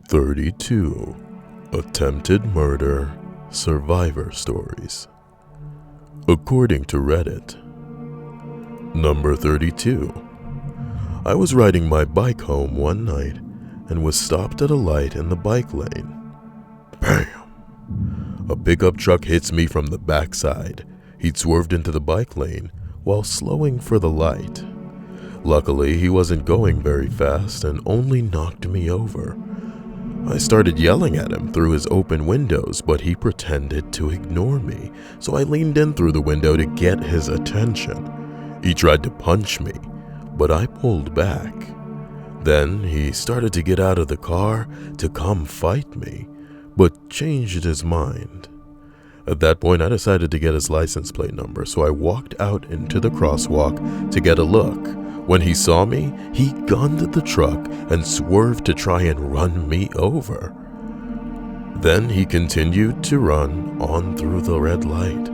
32 Attempted Murder Survivor Stories. According to Reddit. Number 32. I was riding my bike home one night and was stopped at a light in the bike lane. Bam! A pickup truck hits me from the backside. He'd swerved into the bike lane while slowing for the light. Luckily, he wasn't going very fast and only knocked me over. I started yelling at him through his open windows, but he pretended to ignore me, so I leaned in through the window to get his attention. He tried to punch me, but I pulled back. Then he started to get out of the car to come fight me, but changed his mind. At that point, I decided to get his license plate number, so I walked out into the crosswalk to get a look. When he saw me, he gunned the truck and swerved to try and run me over. Then he continued to run on through the red light.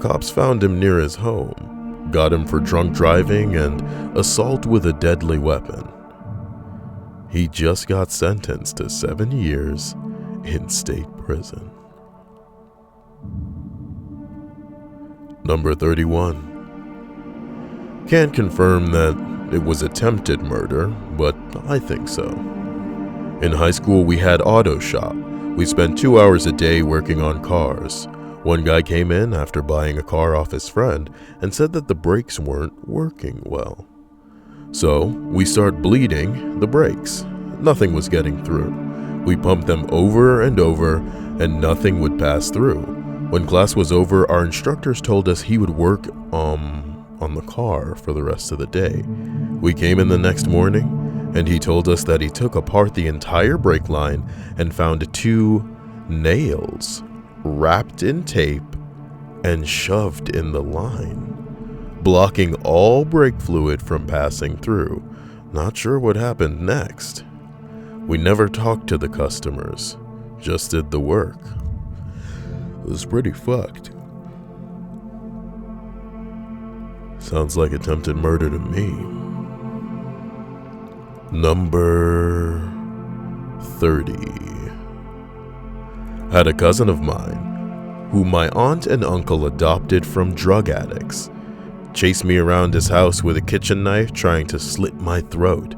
Cops found him near his home, got him for drunk driving and assault with a deadly weapon. He just got sentenced to 7 years in state prison. Number 31. Can't confirm that it was attempted murder, but I think so. In high school, we had auto shop. We spent 2 hours a day working on cars. One guy came in after buying a car off his friend and said that the brakes weren't working well. So we start bleeding the brakes. Nothing was getting through. We pumped them over and over, and nothing would pass through. When class was over, our instructors told us he would work on the car for the rest of the day. We came in the next morning, and he told us that he took apart the entire brake line and found 2 nails wrapped in tape and shoved in the line, blocking all brake fluid from passing through. Not sure what happened next. We never talked to the customers, just did the work. It was pretty fucked. Sounds like attempted murder to me. Number 30. Had a cousin of mine, who my aunt and uncle adopted from drug addicts, chased me around his house with a kitchen knife trying to slit my throat.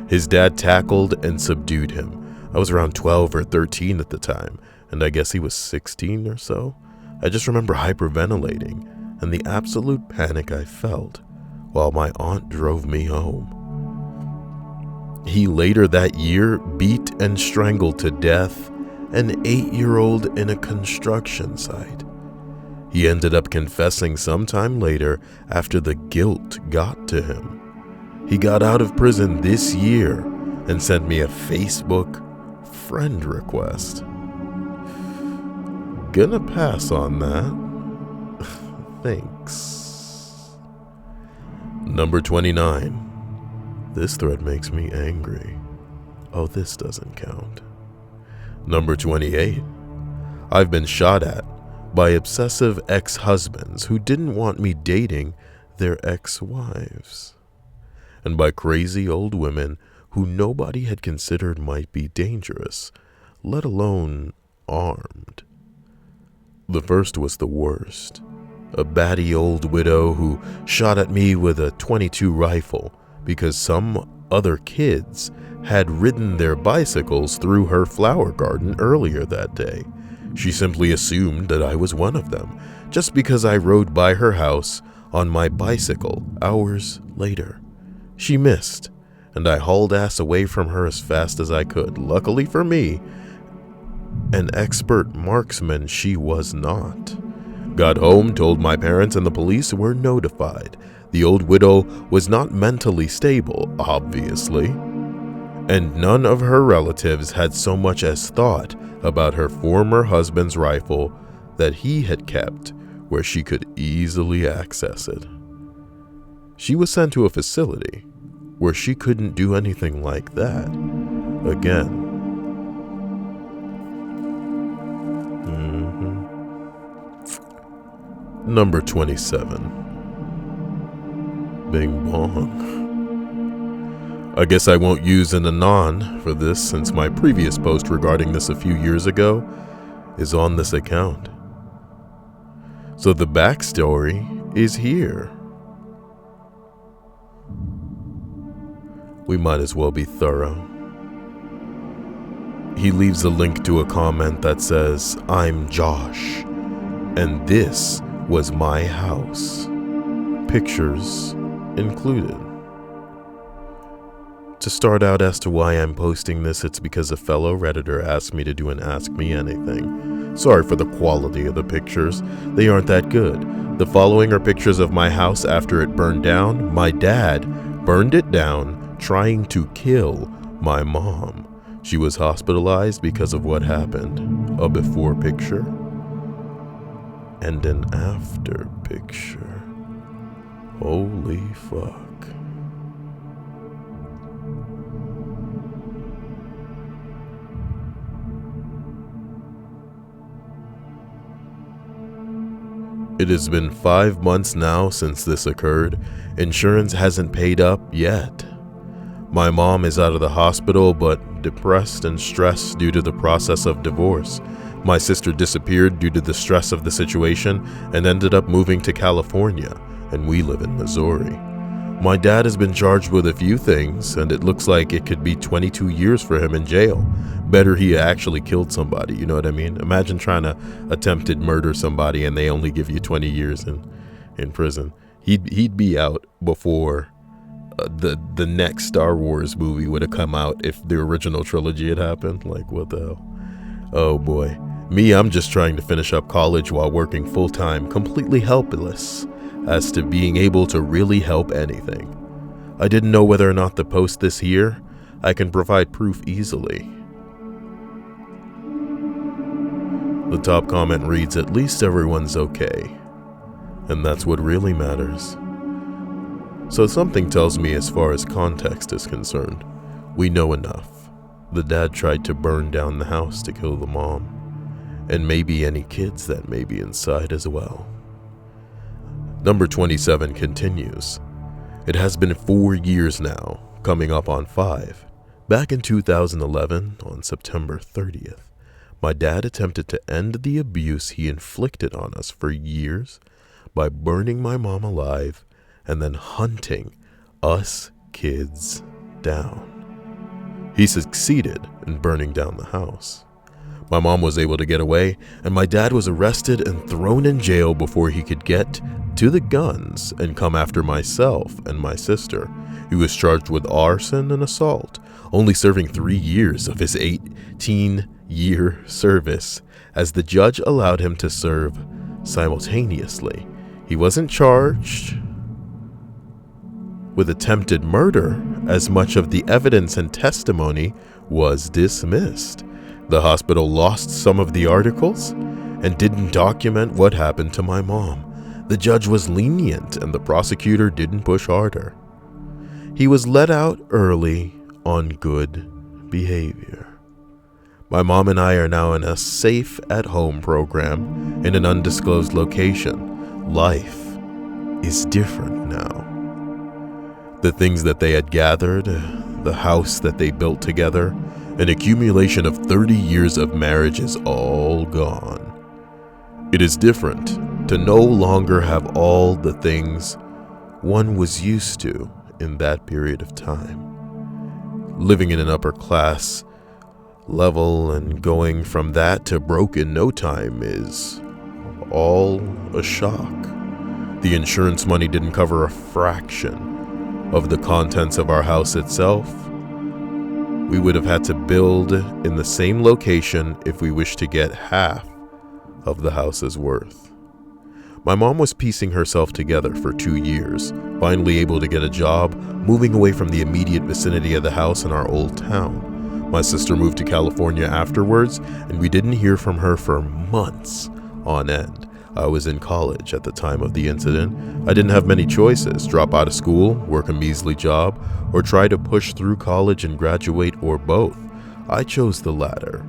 His dad tackled and subdued him. I was around 12 or 13 at the time, and I guess he was 16 or so. I just remember hyperventilating and the absolute panic I felt while my aunt drove me home. He later that year beat and strangled to death an 8-year-old in a construction site. He ended up confessing sometime later after the guilt got to him. He got out of prison this year and sent me a Facebook friend request. Gonna pass on that. Thanks. Number 29. This thread makes me angry. Oh, this doesn't count. Number 28. I've been shot at by obsessive ex-husbands who didn't want me dating their ex-wives, and by crazy old women who nobody had considered might be dangerous, let alone armed. The first was the worst. A batty old widow who shot at me with a .22 rifle because some other kids had ridden their bicycles through her flower garden earlier that day. She simply assumed that I was one of them, just because I rode by her house on my bicycle hours later. She missed, and I hauled ass away from her as fast as I could. Luckily for me, an expert marksman she was not. Got home, told my parents, and the police were notified. The old widow was not mentally stable, obviously, and none of her relatives had so much as thought about her former husband's rifle that he had kept where she could easily access it. She was sent to a facility where she couldn't do anything like that again. Number 27. Bing bong. I guess I won't use an anon for this since my previous post regarding this a few years ago is on this account. So the backstory is here. We might as well be thorough. He leaves a link to a comment that says, "I'm Josh, and this was my house. Pictures included." To start out as to why I'm posting this, it's because a fellow Redditor asked me to do an Ask Me Anything. Sorry for the quality of the pictures, they aren't that good. The following are pictures of my house after it burned down. My dad burned it down trying to kill my mom. She was hospitalized because of what happened. A before picture and an after picture. Holy fuck. It has been 5 months now since this occurred. Insurance hasn't paid up yet. My mom is out of the hospital, but depressed and stressed due to the process of divorce. My sister disappeared due to the stress of the situation and ended up moving to California, and we live in Missouri. My dad has been charged with a few things, and it looks like it could be 22 years for him in jail. Better he actually killed somebody, you know what I mean? Imagine trying to attempted murder somebody and they only give you 20 years in prison. He'd be out before the next Star Wars movie would have come out if the original trilogy had happened. Like, what the hell? Oh boy. Me, I'm just trying to finish up college while working full-time, completely helpless as to being able to really help anything. I didn't know whether or not to post this here. I can provide proof easily. The top comment reads, "At least everyone's okay." And that's what really matters. So something tells me as far as context is concerned, we know enough. The dad tried to burn down the house to kill the mom, and maybe any kids that may be inside as well. Number 27 continues. It has been 4 years now, coming up on 5. Back in 2011, on September 30th, my dad attempted to end the abuse he inflicted on us for years by burning my mom alive and then hunting us kids down. He succeeded in burning down the house. My mom was able to get away, and my dad was arrested and thrown in jail before he could get to the guns and come after myself and my sister. He was charged with arson and assault, only serving 3 years of his 18-year service, as the judge allowed him to serve simultaneously. He wasn't charged with attempted murder, as much of the evidence and testimony was dismissed. The hospital lost some of the articles and didn't document what happened to my mom. The judge was lenient and the prosecutor didn't push harder. He was let out early on good behavior. My mom and I are now in a safe at-home program in an undisclosed location. Life is different now. The things that they had gathered, the house that they built together, an accumulation of 30 years of marriage is all gone. It is different to no longer have all the things one was used to in that period of time. Living in an upper class level and going from that to broke in no time is all a shock. The insurance money didn't cover a fraction of the contents of our house itself. We would have had to build in the same location if we wished to get half of the house's worth. My mom was piecing herself together for 2 years, finally able to get a job, moving away from the immediate vicinity of the house in our old town. My sister moved to California afterwards, and we didn't hear from her for months on end. I was in college at the time of the incident. I didn't have many choices: drop out of school, work a measly job, or try to push through college and graduate, or both. I chose the latter.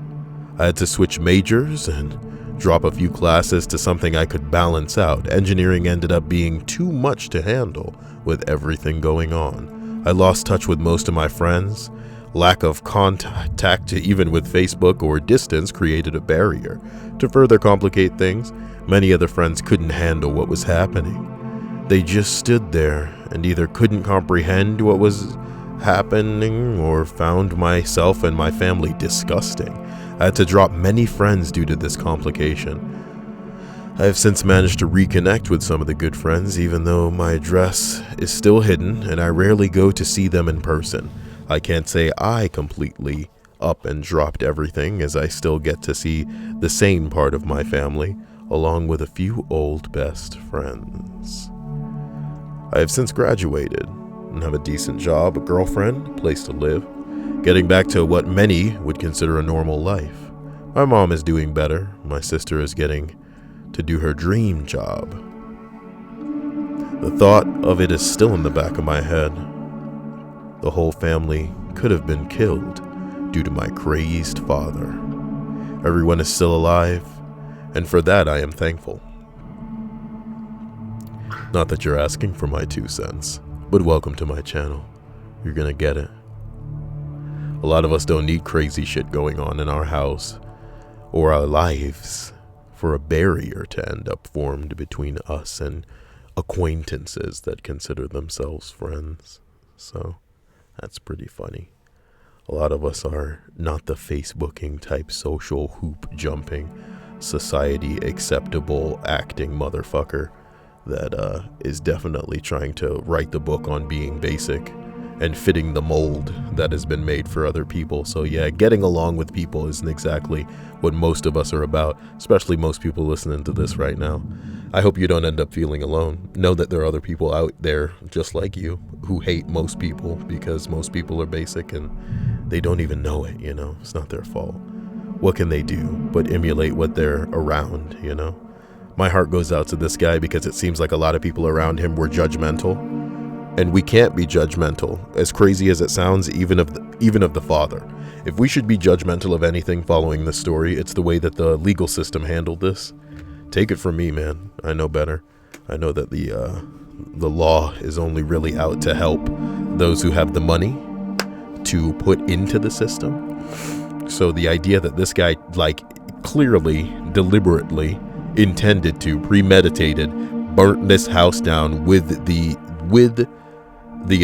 I had to switch majors and drop a few classes to something I could balance out. Engineering ended up being too much to handle with everything going on. I lost touch with most of my friends. Lack of contact, even with Facebook or distance, created a barrier. To further complicate things, many other friends couldn't handle what was happening. They just stood there and either couldn't comprehend what was happening or found myself and my family disgusting. I had to drop many friends due to this complication. I have since managed to reconnect with some of the good friends, even though my address is still hidden and I rarely go to see them in person. I can't say I completely up and dropped everything, as I still get to see the same part of my family, along with a few old best friends. I have since graduated and have a decent job, a girlfriend, a place to live, getting back to what many would consider a normal life. My mom is doing better. My sister is getting to do her dream job. The thought of it is still in the back of my head. The whole family could have been killed due to my crazed father. Everyone is still alive, and for that I am thankful. Not that you're asking for my 2 cents, but welcome to my channel. You're gonna get it. A lot of us don't need crazy shit going on in our house or our lives for a barrier to end up formed between us and acquaintances that consider themselves friends. So that's pretty funny. A lot of us are not the Facebooking type social hoop jumping, society acceptable acting motherfucker that is definitely trying to write the book on being basic and fitting the mold that has been made for other people. So yeah, getting along with people isn't exactly what most of us are about, especially most people listening to this right now. I hope you don't end up feeling alone. Know that there are other people out there just like you who hate most people because most people are basic and they don't even know it, you know? It's not their fault. What can they do but emulate what they're around, you know? My heart goes out to this guy because it seems like a lot of people around him were judgmental. And we can't be judgmental, as crazy as it sounds, even of the father. If we should be judgmental of anything following this story, it's the way that the legal system handled this. Take it from me, man. I know better. I know that the law is only really out to help those who have the money to put into the system. So the idea that this guy, like, clearly, deliberately intended to, premeditated, burnt this house down with the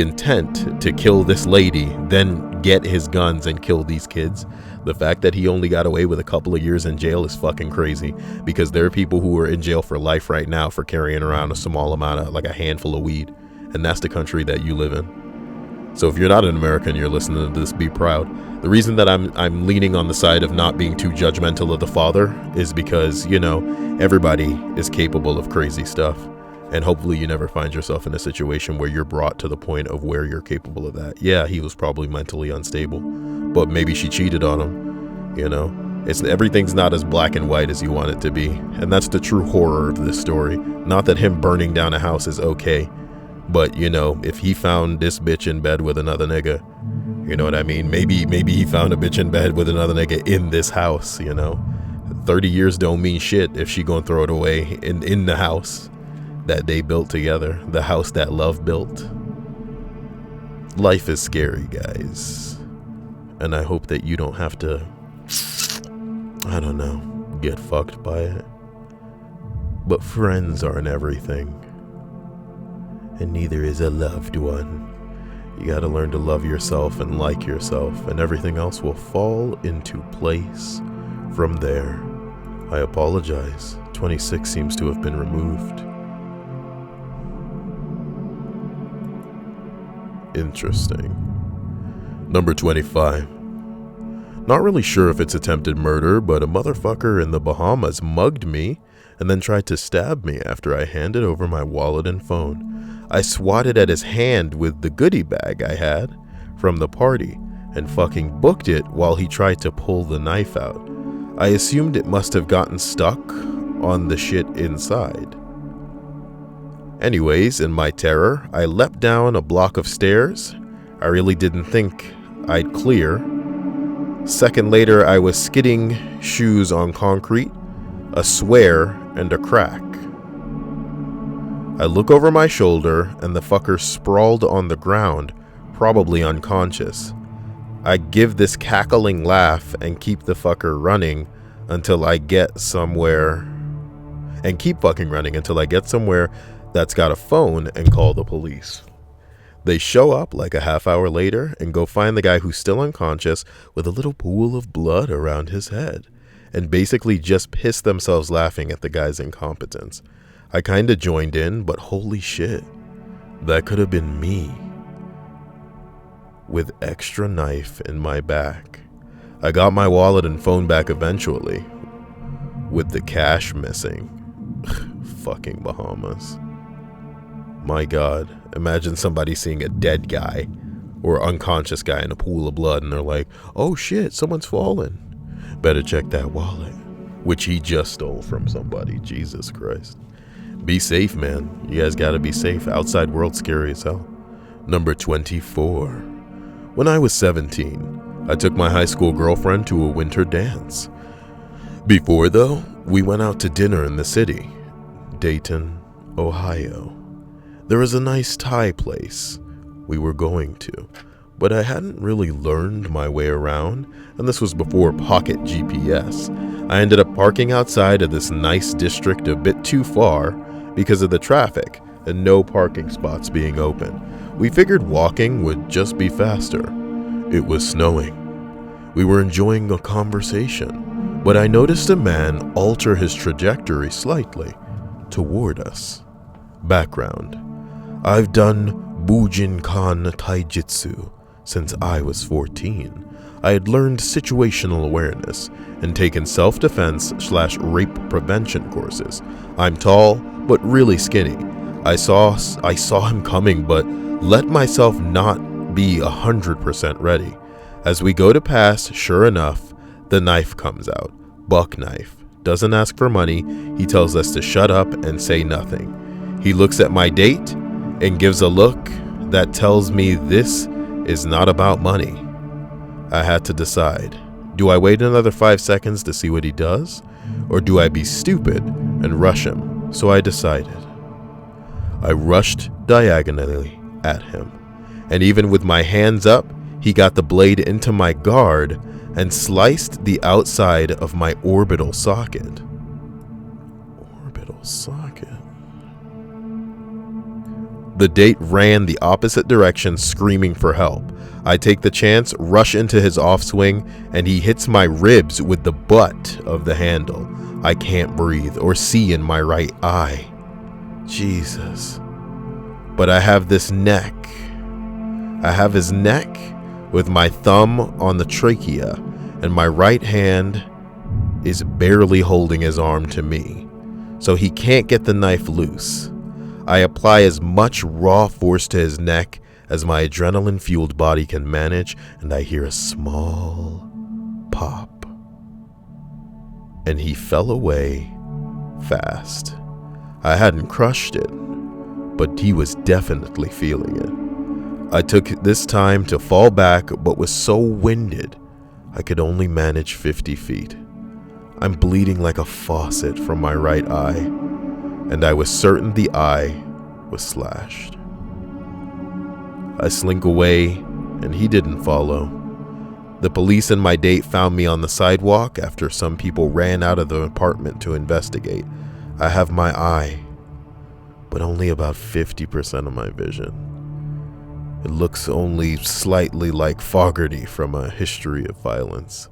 intent to kill this lady, then get his guns and kill these kids. The fact that he only got away with a couple of years in jail is fucking crazy, because there are people who are in jail for life right now for carrying around a small amount of, like, a handful of weed, and that's the country that you live in. So if you're not an American, you're listening to this, be proud. The reason that I'm leaning on the side of not being too judgmental of the father is because, you know, everybody is capable of crazy stuff. And hopefully you never find yourself in a situation where you're brought to the point of where you're capable of that. Yeah, he was probably mentally unstable, but maybe she cheated on him, you know? Everything's not as black and white as you want it to be. And that's the true horror of this story. Not that him burning down a house is okay, but, you know, if he found this bitch in bed with another nigga, you know what I mean? Maybe he found a bitch in bed with another nigga in this house, you know? 30 years don't mean shit if she gonna throw it away in the house that they built together, the house that love built. Life is scary, guys, and I hope that you don't have to, I don't know, get fucked by it. But friends aren't everything, and neither is a loved one. You gotta learn to love yourself and like yourself, and everything else will fall into place from there. I apologize. 26 seems to have been removed. Interesting. Number 25. Not really sure if it's attempted murder, but a motherfucker in the Bahamas mugged me and then tried to stab me after I handed over my wallet and phone. I swatted at his hand with the goodie bag I had from the party and fucking booked it while he tried to pull the knife out. I assumed it must have gotten stuck on the shit inside. Anyways, in my terror, I leapt down a block of stairs. I really didn't think I'd clear. Second later, I was skidding shoes on concrete, a swear, and a crack. I look over my shoulder, and the fucker sprawled on the ground, probably unconscious. I give this cackling laugh and keep the fucker running until I get somewhere, and keep fucking running until I get somewhere that's got a phone and call the police. They show up like a half hour later and go find the guy who's still unconscious with a little pool of blood around his head, and basically just piss themselves laughing at the guy's incompetence. I kinda joined in, but holy shit, that could have been me. With extra knife in my back. I got my wallet and phone back eventually, with the cash missing. Fucking Bahamas. My God, imagine somebody seeing a dead guy or unconscious guy in a pool of blood and they're like, oh shit, someone's fallen. Better check that wallet, which he just stole from somebody. Jesus Christ. Be safe, man. You guys gotta be safe. Outside world scary as hell. Number 24. When I was 17, I took my high school girlfriend to a winter dance. Before though, we went out to dinner in the city, Dayton, Ohio. There was a nice Thai place we were going to, but I hadn't really learned my way around, and this was before pocket GPS. I ended up parking outside of this nice district a bit too far because of the traffic and no parking spots being open. We figured walking would just be faster. It was snowing. We were enjoying a conversation, but I noticed a man alter his trajectory slightly toward us. Background: I've done Bujinkan Taijutsu since I was 14. I had learned situational awareness and taken self-defense/rape prevention courses. I'm tall, but really skinny. I saw him coming, but let myself not be 100% ready. As we go to pass, sure enough, the knife comes out. Buck knife. Doesn't ask for money. He tells us to shut up and say nothing. He looks at my date and gives a look that tells me this is not about money. I had to decide. Do I wait another 5 seconds to see what he does? Or do I be stupid and rush him? So I decided. I rushed diagonally at him, and even with my hands up, he got the blade into my guard and sliced the outside of my orbital socket. Orbital socket. The date ran the opposite direction, screaming for help. I take the chance, rush into his off swing, and he hits my ribs with the butt of the handle. I can't breathe or see in my right eye. Jesus. But I have this neck. I have his neck with my thumb on the trachea, and my right hand is barely holding his arm to me, so he can't get the knife loose. I apply as much raw force to his neck as my adrenaline-fueled body can manage, and I hear a small pop. And he fell away fast. I hadn't crushed it, but he was definitely feeling it. I took this time to fall back, but was so winded, I could only manage 50 feet. I'm bleeding like a faucet from my right eye, and I was certain the eye was slashed. I slink away, and he didn't follow. The police and my date found me on the sidewalk after some people ran out of the apartment to investigate. I have my eye, but only about 50% of my vision. It looks only slightly like Fogarty from A History of Violence.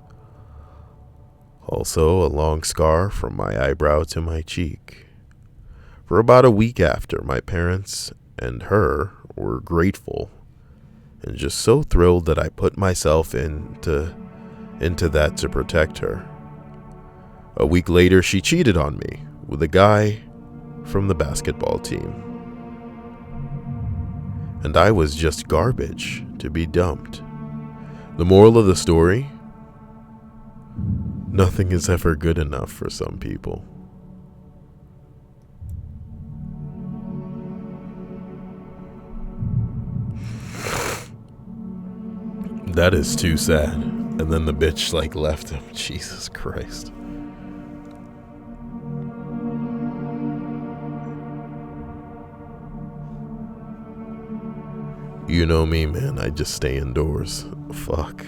Also, a long scar from my eyebrow to my cheek. For about a week after, my parents and her were grateful and just so thrilled that I put myself into that to protect her. A week later, she cheated on me with a guy from the basketball team. And I was just garbage to be dumped. The moral of the story? Nothing is ever good enough for some people. That is too sad. And then the bitch left him. Jesus Christ. You know me, man, I just stay indoors. Fuck.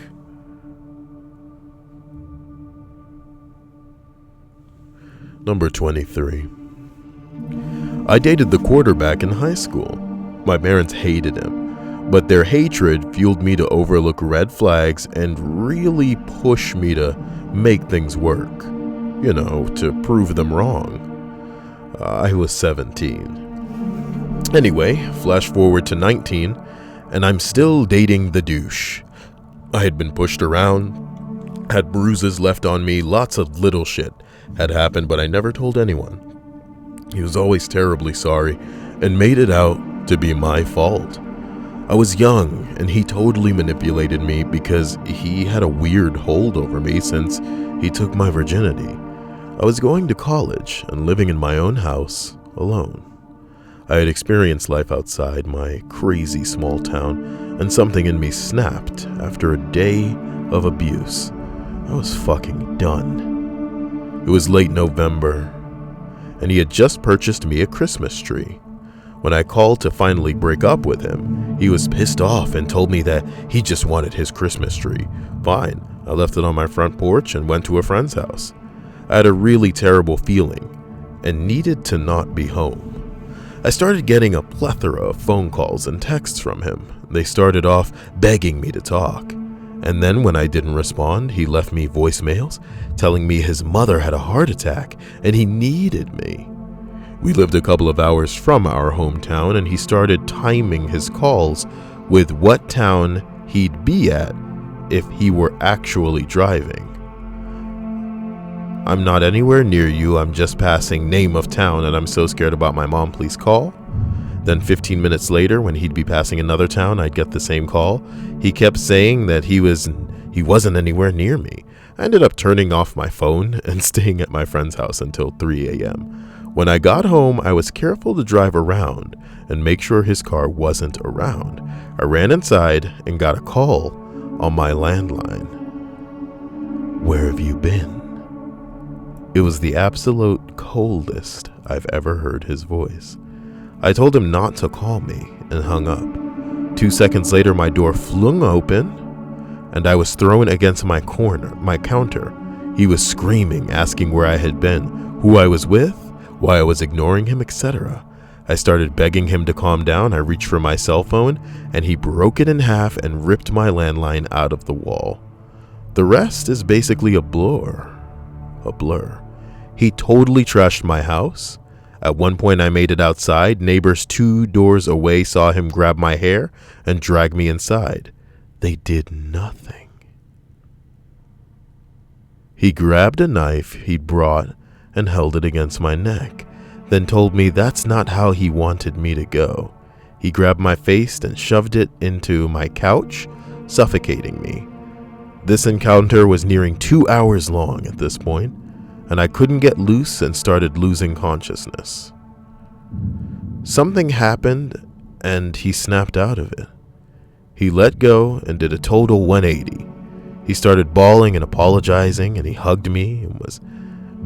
Number 23. I dated the quarterback in high school. My parents hated him, but their hatred fueled me to overlook red flags and really push me to make things work. You know, to prove them wrong. I was 17. Anyway, flash forward to 19, and I'm still dating the douche. I had been pushed around, had bruises left on me, lots of little shit had happened, but I never told anyone. He was always terribly sorry and made it out to be my fault. I was young, and he totally manipulated me because he had a weird hold over me since he took my virginity. I was going to college and living in my own house alone. I had experienced life outside my crazy small town, and something in me snapped after a day of abuse. I was fucking done. It was late November, and he had just purchased me a Christmas tree. When I called to finally break up with him, he was pissed off and told me that he just wanted his Christmas tree. Fine, I left it on my front porch and went to a friend's house. I had a really terrible feeling and needed to not be home. I started getting a plethora of phone calls and texts from him. They started off begging me to talk. And then when I didn't respond, he left me voicemails telling me his mother had a heart attack and he needed me. We lived a couple of hours from our hometown, and he started timing his calls with what town he'd be at if he were actually driving. I'm not anywhere near you, I'm just passing name of town and I'm so scared about my mom, please call. Then 15 minutes later, when he'd be passing another town, I'd get the same call. He kept saying that he wasn't anywhere near me. I ended up turning off my phone and staying at my friend's house until 3 a.m. When I got home, I was careful to drive around and make sure his car wasn't around. I ran inside and got a call on my landline. Where have you been? It was the absolute coldest I've ever heard his voice. I told him not to call me and hung up. 2 seconds later, my door flung open and I was thrown against my counter. He was screaming, asking where I had been, who I was with, why I was ignoring him, etc. I started begging him to calm down. I reached for my cell phone and he broke it in half and ripped my landline out of the wall. The rest is basically a blur. He totally trashed my house. At one point I made it outside. Neighbors 2 doors away saw him grab my hair and drag me inside. They did nothing. He grabbed a knife he'd brought and held it against my neck, then told me that's not how he wanted me to go. He grabbed my face and shoved it into my couch, suffocating me. This encounter was nearing 2 hours long at this point, and I couldn't get loose and started losing consciousness. Something happened and he snapped out of it. He let go and did a total 180. He started bawling and apologizing, and he hugged me and was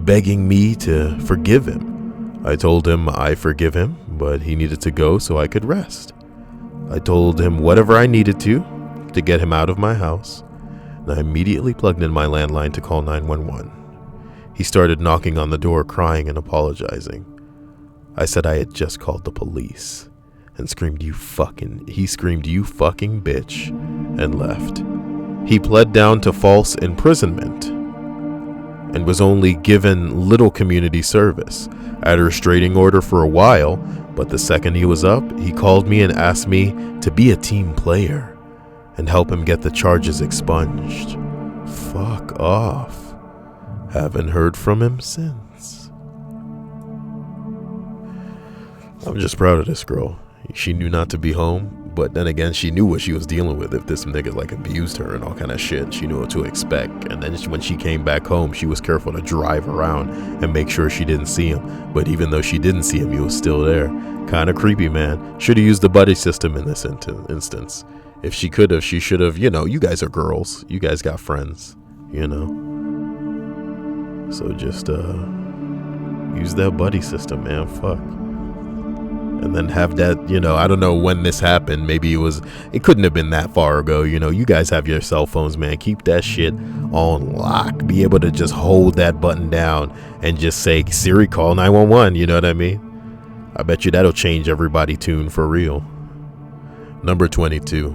begging me to forgive him. I told him I forgive him, but he needed to go so I could rest. I told him whatever I needed to get him out of my house, and I immediately plugged in my landline to call 911. He started knocking on the door, crying and apologizing. I said I had just called the police and screamed, you fucking bitch, and left. He pled down to false imprisonment and was only given little community service. I had a restraining order for a while, but the second he was up, he called me and asked me to be a team player and help him get the charges expunged. Fuck off. Haven't heard from him since. I'm just proud of this girl. She knew not to be home, but then again, she knew what she was dealing with. If this nigga like abused her and all kind of shit, she knew what to expect. And then when she came back home, she was careful to drive around and make sure she didn't see him. But even though she didn't see him, he was still there. Kind of creepy, man. Should have used the buddy system in this instance. If she could have, she should have. You know, you guys are girls. You guys got friends, you know. So just use that buddy system, man. Fuck. and then have that, I don't know when this happened. Maybe it couldn't have been that far ago. You guys have your cell phones, man. Keep that shit on lock. Be able to just hold that button down and just say, Siri, call 911. You know what I mean? I bet you that'll change everybody's tune for real. Number 22.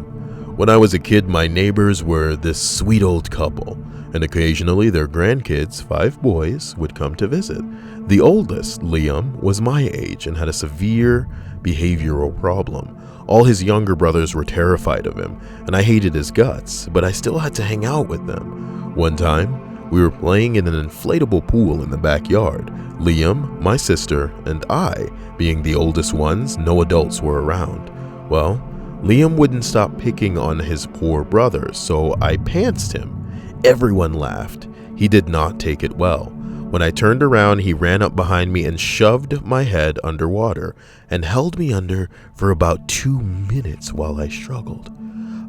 When I was a kid, my neighbors were this sweet old couple, and occasionally their grandkids, 5 boys, would come to visit. The oldest, Liam, was my age and had a severe behavioral problem. All his younger brothers were terrified of him, and I hated his guts, but I still had to hang out with them. One time, we were playing in an inflatable pool in the backyard. Liam, my sister, and I, being the oldest ones, no adults were around. Well, Liam wouldn't stop picking on his poor brother, so I pantsed him. Everyone laughed. He did not take it well. When I turned around, he ran up behind me and shoved my head underwater and held me under for about 2 minutes while I struggled.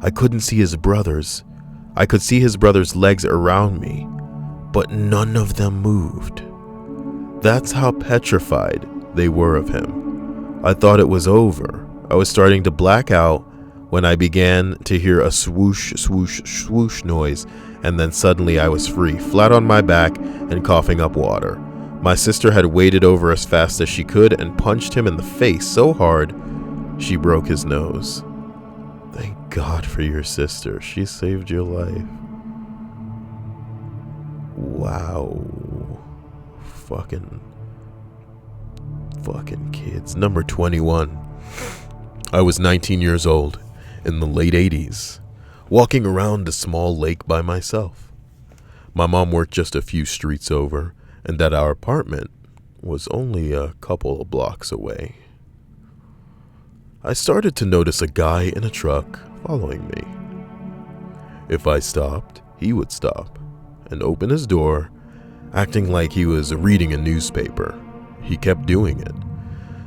I couldn't see his brothers. I could see his brother's legs around me, but none of them moved. That's how petrified they were of him. I thought it was over. I was starting to black out when I began to hear a swoosh, swoosh, swoosh noise, and then suddenly I was free, flat on my back and coughing up water. My sister had waded over as fast as she could and punched him in the face so hard she broke his nose. Thank God for your sister. She saved your life. Wow. Fucking kids. Number 21. I was 19 years old in the late 80s, walking around a small lake by myself. My mom worked just a few streets over, and that our apartment was only a couple of blocks away. I started to notice a guy in a truck following me. If I stopped, he would stop and open his door, acting like he was reading a newspaper. He kept doing it.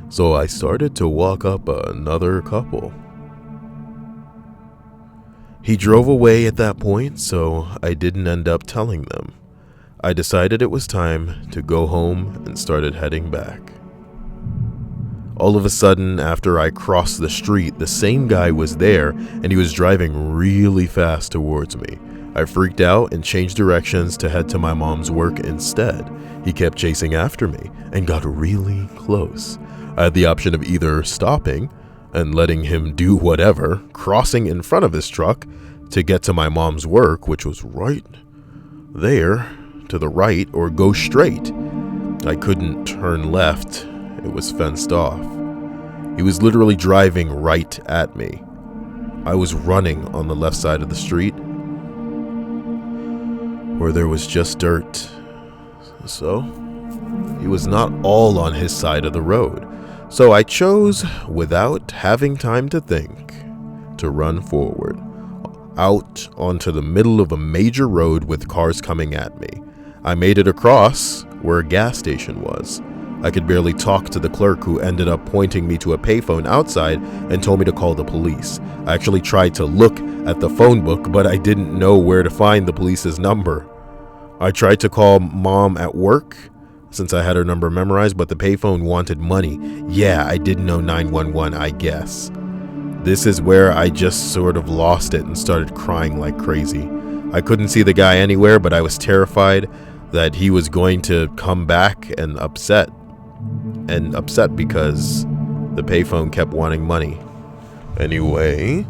So I started to walk up another couple. He drove away at that point, so I didn't end up telling them. I decided it was time to go home and started heading back. All of a sudden, after I crossed the street, the same guy was there, and he was driving really fast towards me. I freaked out and changed directions to head to my mom's work instead. He kept chasing after me and got really close. I had the option of either stopping and letting him do whatever, crossing in front of his truck to get to my mom's work, which was right there to the right, or go straight. I couldn't turn left. It was fenced off. He was literally driving right at me. I was running on the left side of the street where there was just dirt. So he was not all on his side of the road. So I chose, without having time to think, to run forward, out onto the middle of a major road with cars coming at me. I made it across where a gas station was. I could barely talk to the clerk, who ended up pointing me to a payphone outside and told me to call the police. I actually tried to look at the phone book, but I didn't know where to find the police's number. I tried to call mom at work, since I had her number memorized, but the payphone wanted money. Yeah, I didn't know 911, I guess. This is where I just sort of lost it and started crying like crazy. I couldn't see the guy anywhere, but I was terrified that he was going to come back and upset because the payphone kept wanting money. Anyway,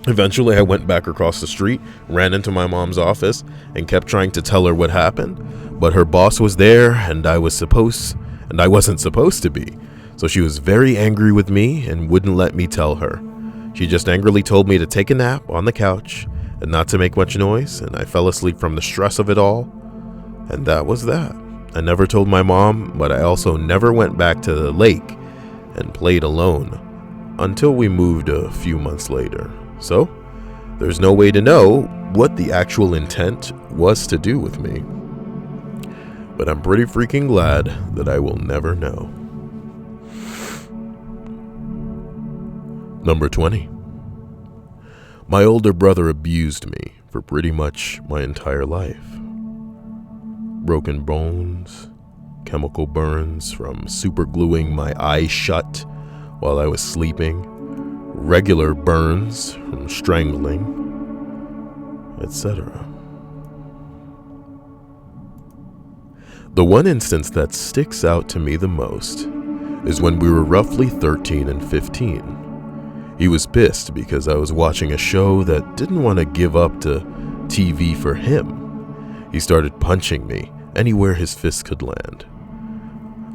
eventually I went back across the street, ran into my mom's office, and kept trying to tell her what happened. But her boss was there, and I wasn't supposed to be. So she was very angry with me and wouldn't let me tell her. She just angrily told me to take a nap on the couch and not to make much noise, and I fell asleep from the stress of it all. And that was that. I never told my mom, but I also never went back to the lake and played alone until we moved a few months later. So there's no way to know what the actual intent was to do with me. But I'm pretty freaking glad that I will never know. Number 20. My older brother abused me for pretty much my entire life. Broken bones, chemical burns from super gluing my eyes shut while I was sleeping, regular burns from strangling, etc. The one instance that sticks out to me the most is when we were roughly 13 and 15. He was pissed because I was watching a show that didn't want to give up to TV for him. He started punching me anywhere his fist could land.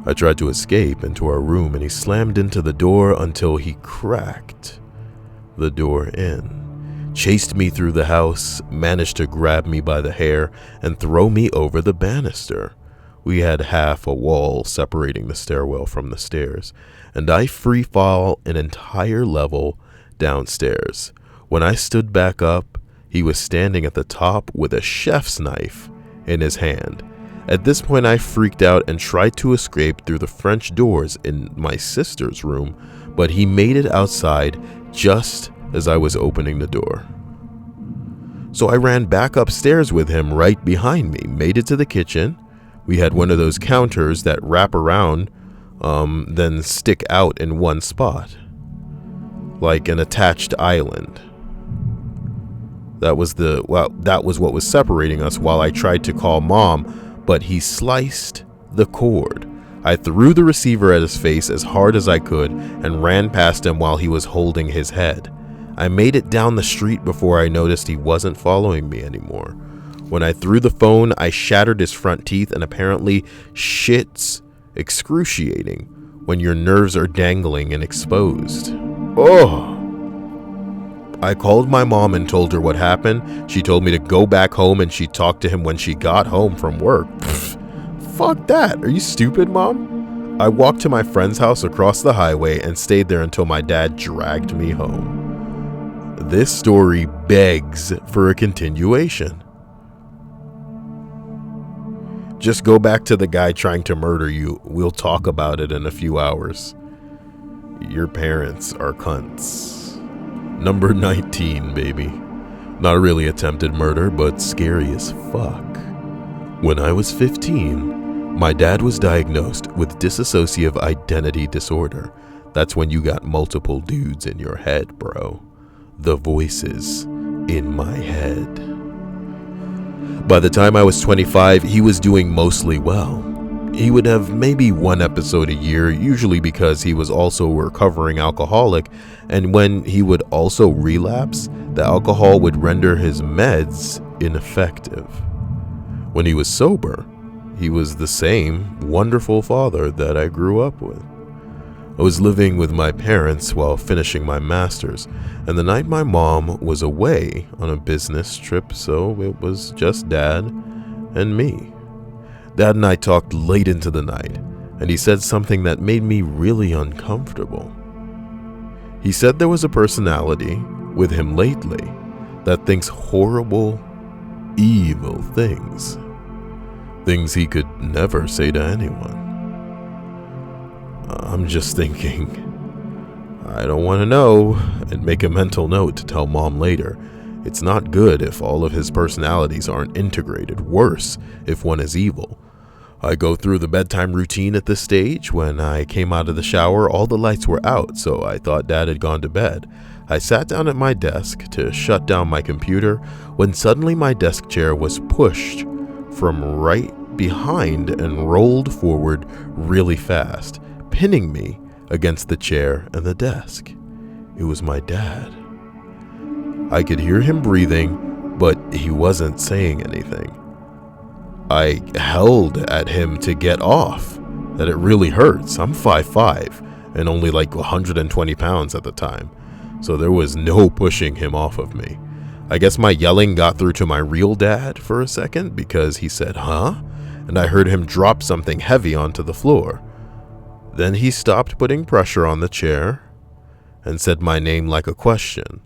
I tried to escape into our room and he slammed into the door until he cracked the door in, chased me through the house, managed to grab me by the hair and throw me over the banister. We had half a wall separating the stairwell from the stairs, and I free fall an entire level downstairs. When I stood back up, he was standing at the top with a chef's knife in his hand. At this point, I freaked out and tried to escape through the French doors in my sister's room, but he made it outside just as I was opening the door. So I ran back upstairs with him right behind me, made it to the kitchen. We had one of those counters that wrap around, then stick out in one spot, like an attached island. That was what was separating us while I tried to call Mom, but he sliced the cord. I threw the receiver at his face as hard as I could and ran past him while he was holding his head. I made it down the street before I noticed he wasn't following me anymore. When I threw the phone, I shattered his front teeth, and apparently shit's excruciating when your nerves are dangling and exposed. Oh! I called my mom and told her what happened. She told me to go back home and she'd talk to him when she got home from work. Fuck that. Are you stupid, Mom? I walked to my friend's house across the highway and stayed there until my dad dragged me home. This story begs for a continuation. Just go back to the guy trying to murder you. We'll talk about it in a few hours. Your parents are cunts. Number 19, baby. Not really attempted murder, but scary as fuck. When I was 15, my dad was diagnosed with dissociative identity disorder. That's when you got multiple dudes in your head, bro. The voices in my head. By the time I was 25, he was doing mostly well. He would have maybe one episode a year, usually because he was also a recovering alcoholic, and when he would also relapse, the alcohol would render his meds ineffective. When he was sober, he was the same wonderful father that I grew up with. I was living with my parents while finishing my master's, and the night my mom was away on a business trip, so it was just Dad and me. Dad and I talked late into the night, and he said something that made me really uncomfortable. He said there was a personality with him lately that thinks horrible, evil things. Things he could never say to anyone. I'm just thinking, I don't want to know, and make a mental note to tell Mom later. It's not good if all of his personalities aren't integrated. Worse if one is evil. I go through the bedtime routine at this stage. When I came out of the shower, all the lights were out, so I thought Dad had gone to bed. I sat down at my desk to shut down my computer when suddenly my desk chair was pushed from right behind and rolled forward really fast, pinning me against the chair and the desk. It was my dad. I could hear him breathing, but he wasn't saying anything. I held at him to get off, that it really hurts. I'm 5'5" and only like 120 pounds at the time, so there was no pushing him off of me. I guess my yelling got through to my real dad for a second because he said, "Huh?" and I heard him drop something heavy onto the floor. Then he stopped putting pressure on the chair and said my name like a question.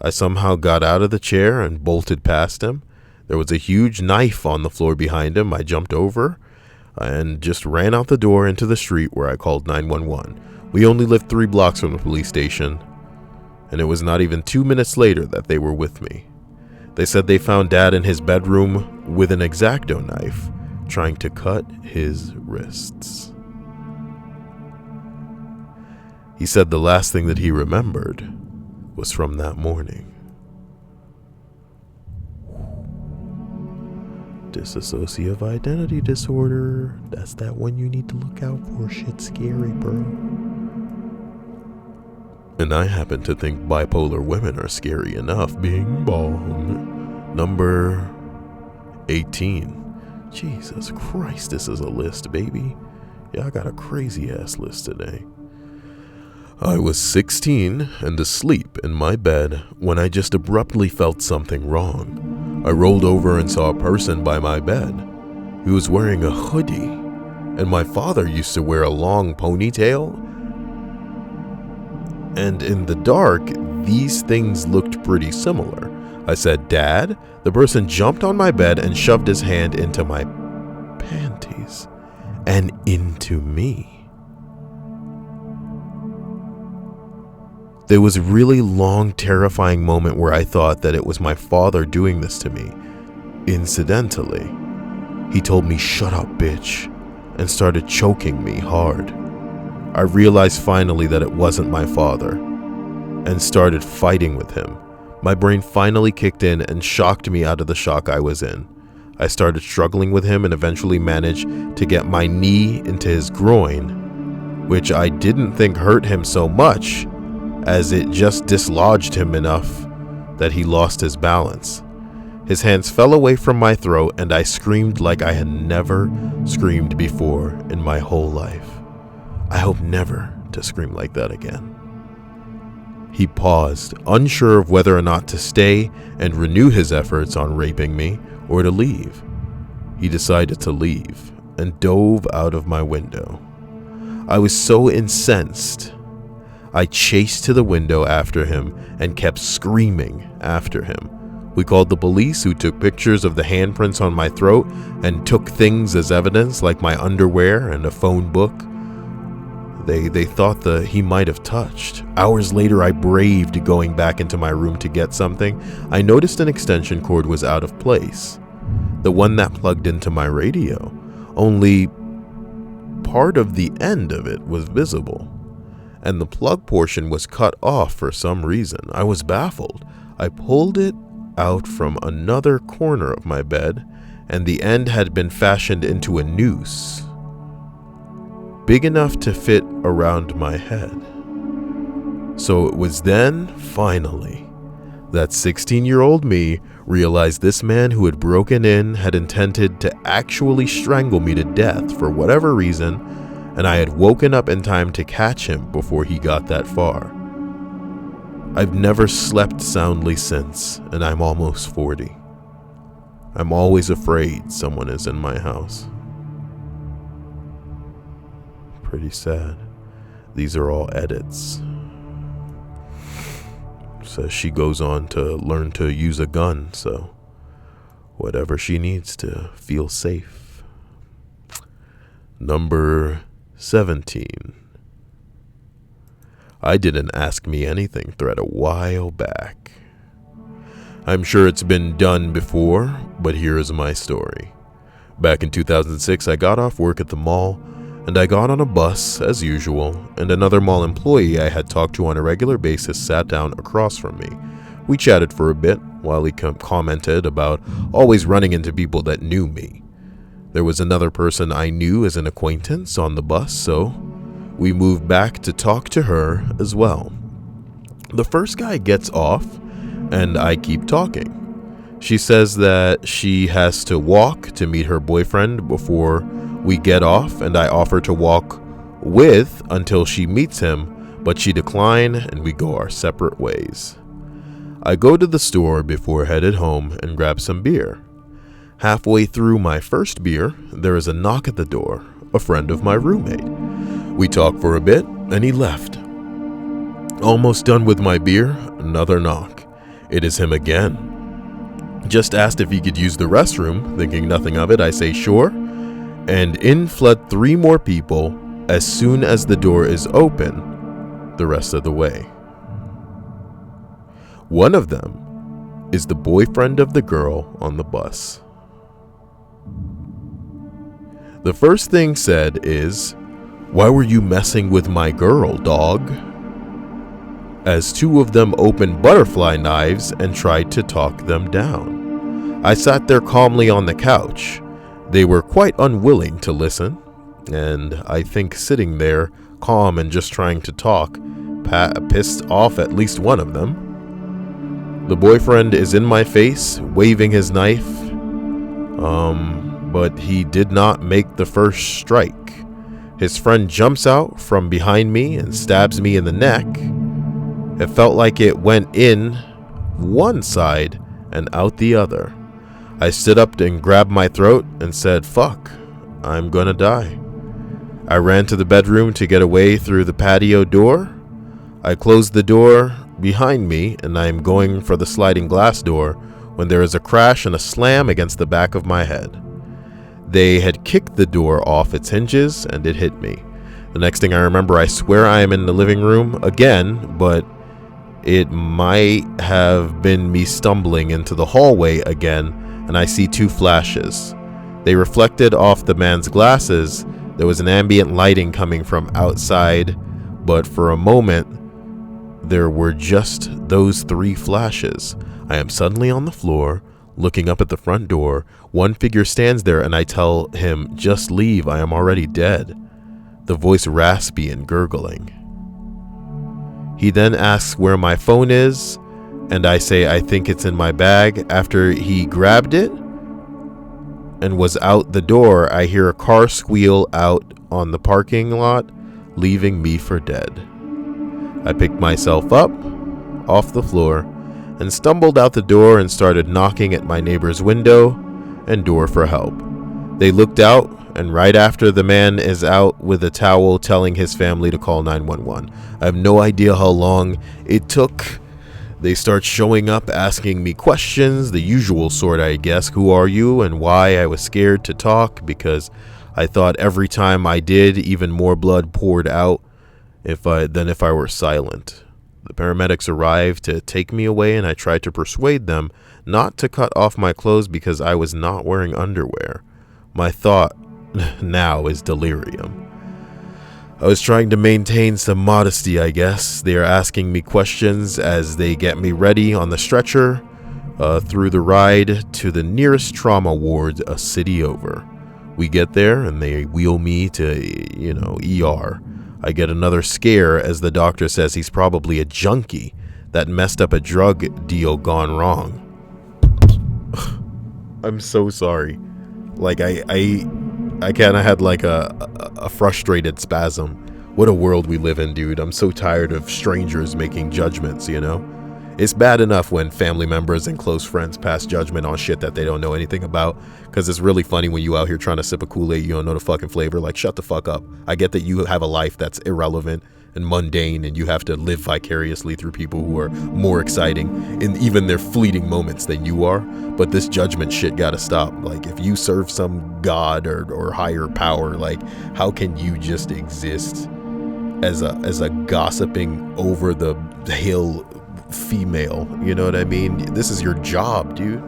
I somehow got out of the chair and bolted past him. There was a huge knife on the floor behind him. I jumped over and just ran out the door into the street where I called 911. We only lived 3 blocks from the police station, and it was not even 2 minutes later that they were with me. They said they found Dad in his bedroom with an X-Acto knife, trying to cut his wrists. He said the last thing that he remembered was from that morning. Dissociative identity disorder. That's that one you need to look out for. Shit's scary, bro. And I happen to think bipolar women are scary enough. Bing bong. Number 18. Jesus Christ, this is a list, baby. Yeah, I got a crazy ass list today. I was 16 and asleep in my bed when I just abruptly felt something wrong. I rolled over and saw a person by my bed. He was wearing a hoodie, and my father used to wear a long ponytail. And in the dark, these things looked pretty similar. I said, "Dad?" The person jumped on my bed and shoved his hand into my panties and into me. There was a really long, terrifying moment where I thought that it was my father doing this to me. Incidentally, he told me, "Shut up, bitch," and started choking me hard. I realized finally that it wasn't my father and started fighting with him. My brain finally kicked in and shocked me out of the shock I was in. I started struggling with him and eventually managed to get my knee into his groin, which I didn't think hurt him so much, as it just dislodged him enough that he lost his balance. His hands fell away from my throat and I screamed like I had never screamed before in my whole life. I hope never to scream like that again. He paused, unsure of whether or not to stay and renew his efforts on raping me or to leave. He decided to leave and dove out of my window. I was so incensed. I chased to the window after him and kept screaming after him. We called the police, who took pictures of the handprints on my throat and took things as evidence like my underwear and a phone book. They thought that he might have touched. Hours later, I braved going back into my room to get something. I noticed an extension cord was out of place, the one that plugged into my radio. Only part of the end of it was visible, and the plug portion was cut off for some reason. I was baffled. I pulled it out from another corner of my bed, and the end had been fashioned into a noose big enough to fit around my head. So it was then, finally, that 16-year-old me realized this man who had broken in had intended to actually strangle me to death for whatever reason, and I had woken up in time to catch him before he got that far. I've never slept soundly since, and I'm almost 40. I'm always afraid someone is in my house. Pretty sad. These are all edits. So she goes on to learn to use a gun, so whatever she needs to feel safe. Number 17. I didn't ask me anything thread a while back. I'm sure it's been done before, but here is my story. Back in 2006, I got off work at the mall, and I got on a bus, as usual, and another mall employee I had talked to on a regular basis sat down across from me. We chatted for a bit, while he commented about always running into people that knew me. There was another person I knew as an acquaintance on the bus, so we moved back to talk to her as well. The first guy gets off, and I keep talking. She says that she has to walk to meet her boyfriend before we get off, and I offer to walk with until she meets him, but she declined and we go our separate ways. I go to the store before headed home and grab some beer. Halfway through my first beer, there is a knock at the door, a friend of my roommate. We talk for a bit and he left. Almost done with my beer, another knock. It is him again. Just asked if he could use the restroom. Thinking nothing of it, I say sure, and in fled 3 more people as soon as the door is open the rest of the way. One of them is the boyfriend of the girl on the bus. The first thing said is, "Why were you messing with my girl, dog?" as two of them opened butterfly knives and tried to talk them down. I sat there calmly on the couch. They were quite unwilling to listen, and I think sitting there, calm and just trying to talk, pissed off at least one of them. The boyfriend is in my face, waving his knife, but he did not make the first strike. His friend jumps out from behind me and stabs me in the neck. It felt like it went in one side and out the other. I stood up and grabbed my throat and said, "Fuck, I'm gonna die." I ran to the bedroom to get away through the patio door. I closed the door behind me and I am going for the sliding glass door when there is a crash and a slam against the back of my head. They had kicked the door off its hinges and it hit me. The next thing I remember, I swear I am in the living room again, but it might have been me stumbling into the hallway again, and I see two flashes. They reflected off the man's glasses. There was an ambient lighting coming from outside, but for a moment, there were just those three flashes. I am suddenly on the floor, looking up at the front door. One figure stands there, and I tell him, "Just leave, I am already dead." The voice raspy and gurgling. He then asks where my phone is, and I say I think it's in my bag. After he grabbed it and was out the door, I hear a car squeal out on the parking lot, leaving me for dead. I picked myself up off the floor and stumbled out the door and started knocking at my neighbor's window and door for help. They looked out, and right after, the man is out with a towel telling his family to call 911. I have no idea how long it took. They start showing up, asking me questions, the usual sort, I guess. Who are you and why? I was scared to talk because I thought every time I did, even more blood poured out than if I were silent. The paramedics arrived to take me away, and I tried to persuade them not to cut off my clothes because I was not wearing underwear. My thought now is delirium. I was trying to maintain some modesty, I guess. They are asking me questions as they get me ready on the stretcher through the ride to the nearest trauma ward a city over. We get there and they wheel me to, ER. I get another scare as the doctor says he's probably a junkie that messed up a drug deal gone wrong. I'm so sorry. Like I kind of had like a frustrated spasm. What a world we live in, dude. I'm so tired of strangers making judgments, It's bad enough when family members and close friends pass judgment on shit that they don't know anything about, because it's really funny when you out here trying to sip a Kool-Aid, you don't know the fucking flavor. Like, shut the fuck up. I get that you have a life that's irrelevant and mundane, and you have to live vicariously through people who are more exciting in even their fleeting moments than you are, but this judgment shit gotta stop. Like, if you serve some god or higher power, like, how can you just exist as a gossiping over the hill female? You know what I mean? This is your job, dude.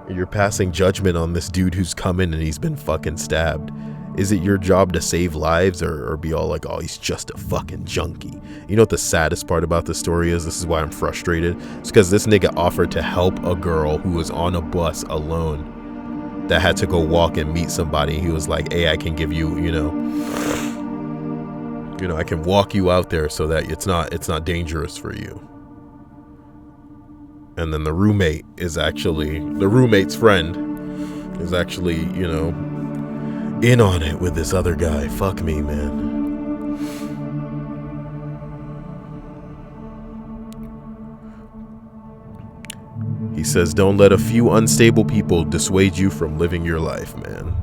You're passing judgment on this dude who's come in and he's been fucking stabbed. Is it your job to save lives or be all like, oh, he's just a fucking junkie? You know what the saddest part about this story is? This is why I'm frustrated. It's because this nigga offered to help a girl who was on a bus alone that had to go walk and meet somebody. He was like, hey, I can give you, I can walk you out there so that it's not dangerous for you. And then the roommate's friend is actually, in on it with this other guy. Fuck me, man. He says, don't let a few unstable people dissuade you from living your life, man.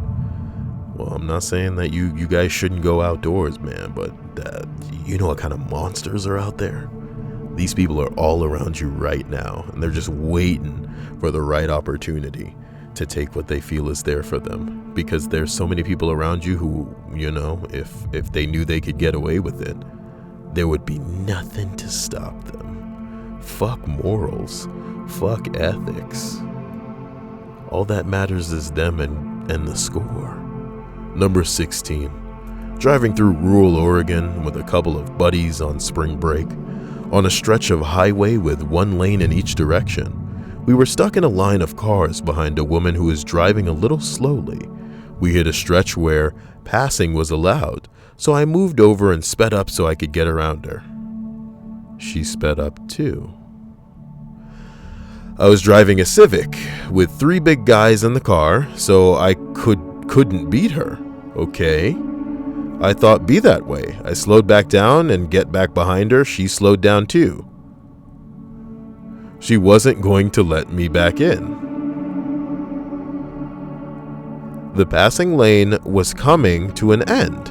Well, I'm not saying that you guys shouldn't go outdoors, man, but you know what kind of monsters are out there? These people are all around you right now, and they're just waiting for the right opportunity to take what they feel is there for them, because there's so many people around you who, if they knew they could get away with it, there would be nothing to stop them. Fuck morals. Fuck ethics. All that matters is them and the score. Number 16. Driving through rural Oregon with a couple of buddies on spring break. on a stretch of highway with one lane in each direction. We were stuck in a line of cars behind a woman who was driving a little slowly. We hit a stretch where passing was allowed, so I moved over and sped up so I could get around her. She sped up too. I was driving a Civic with 3 big guys in the car, so I couldn't beat her. Okay. I thought be that way. I slowed back down and get back behind her. She slowed down too. She wasn't going to let me back in. The passing lane was coming to an end,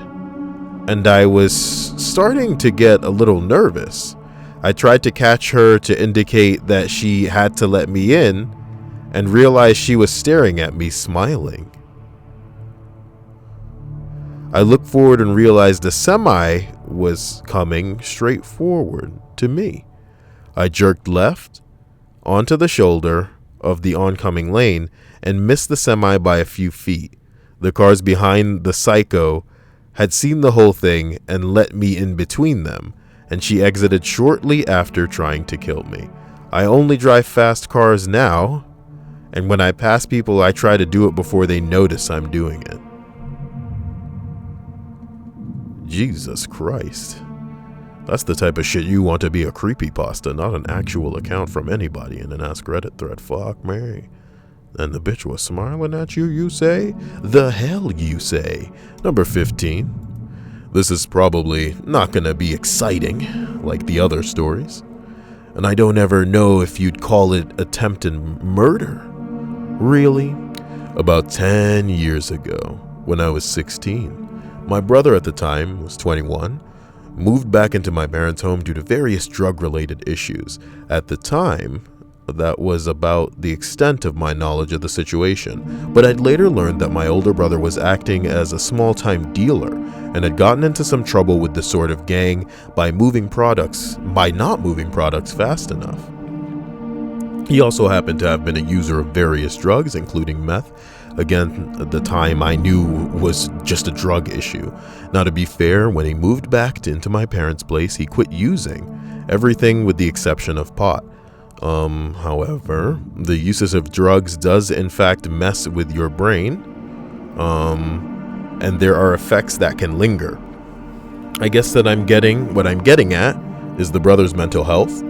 and I was starting to get a little nervous. I tried to catch her to indicate that she had to let me in, and realized she was staring at me, smiling. I looked forward and realized the semi was coming straight forward to me. I jerked left onto the shoulder of the oncoming lane and missed the semi by a few feet. The cars behind the psycho had seen the whole thing and let me in between them, and she exited shortly after trying to kill me. I only drive fast cars now, and when I pass people, I try to do it before they notice I'm doing it. Jesus Christ. That's the type of shit you want to be a creepypasta, not an actual account from anybody in an Ask Reddit thread. Fuck me. And the bitch was smiling at you, you say? The hell you say? Number 15. This is probably not gonna be exciting like the other stories. And I don't ever know if you'd call it attempted murder. Really? About 10 years ago, when I was 16, my brother at the time was 21, moved back into my parents' home due to various drug-related issues. At the time, that was about the extent of my knowledge of the situation, but I'd later learned that my older brother was acting as a small-time dealer and had gotten into some trouble with the sort of gang by not moving products fast enough. He also happened to have been a user of various drugs, including meth. Again, at the time I knew was just a drug issue. Now, to be fair, when he moved back into my parents' place, he quit using everything with the exception of pot. However, the uses of drugs does in fact mess with your brain, and there are effects that can linger. I guess what I'm getting at is the brother's mental health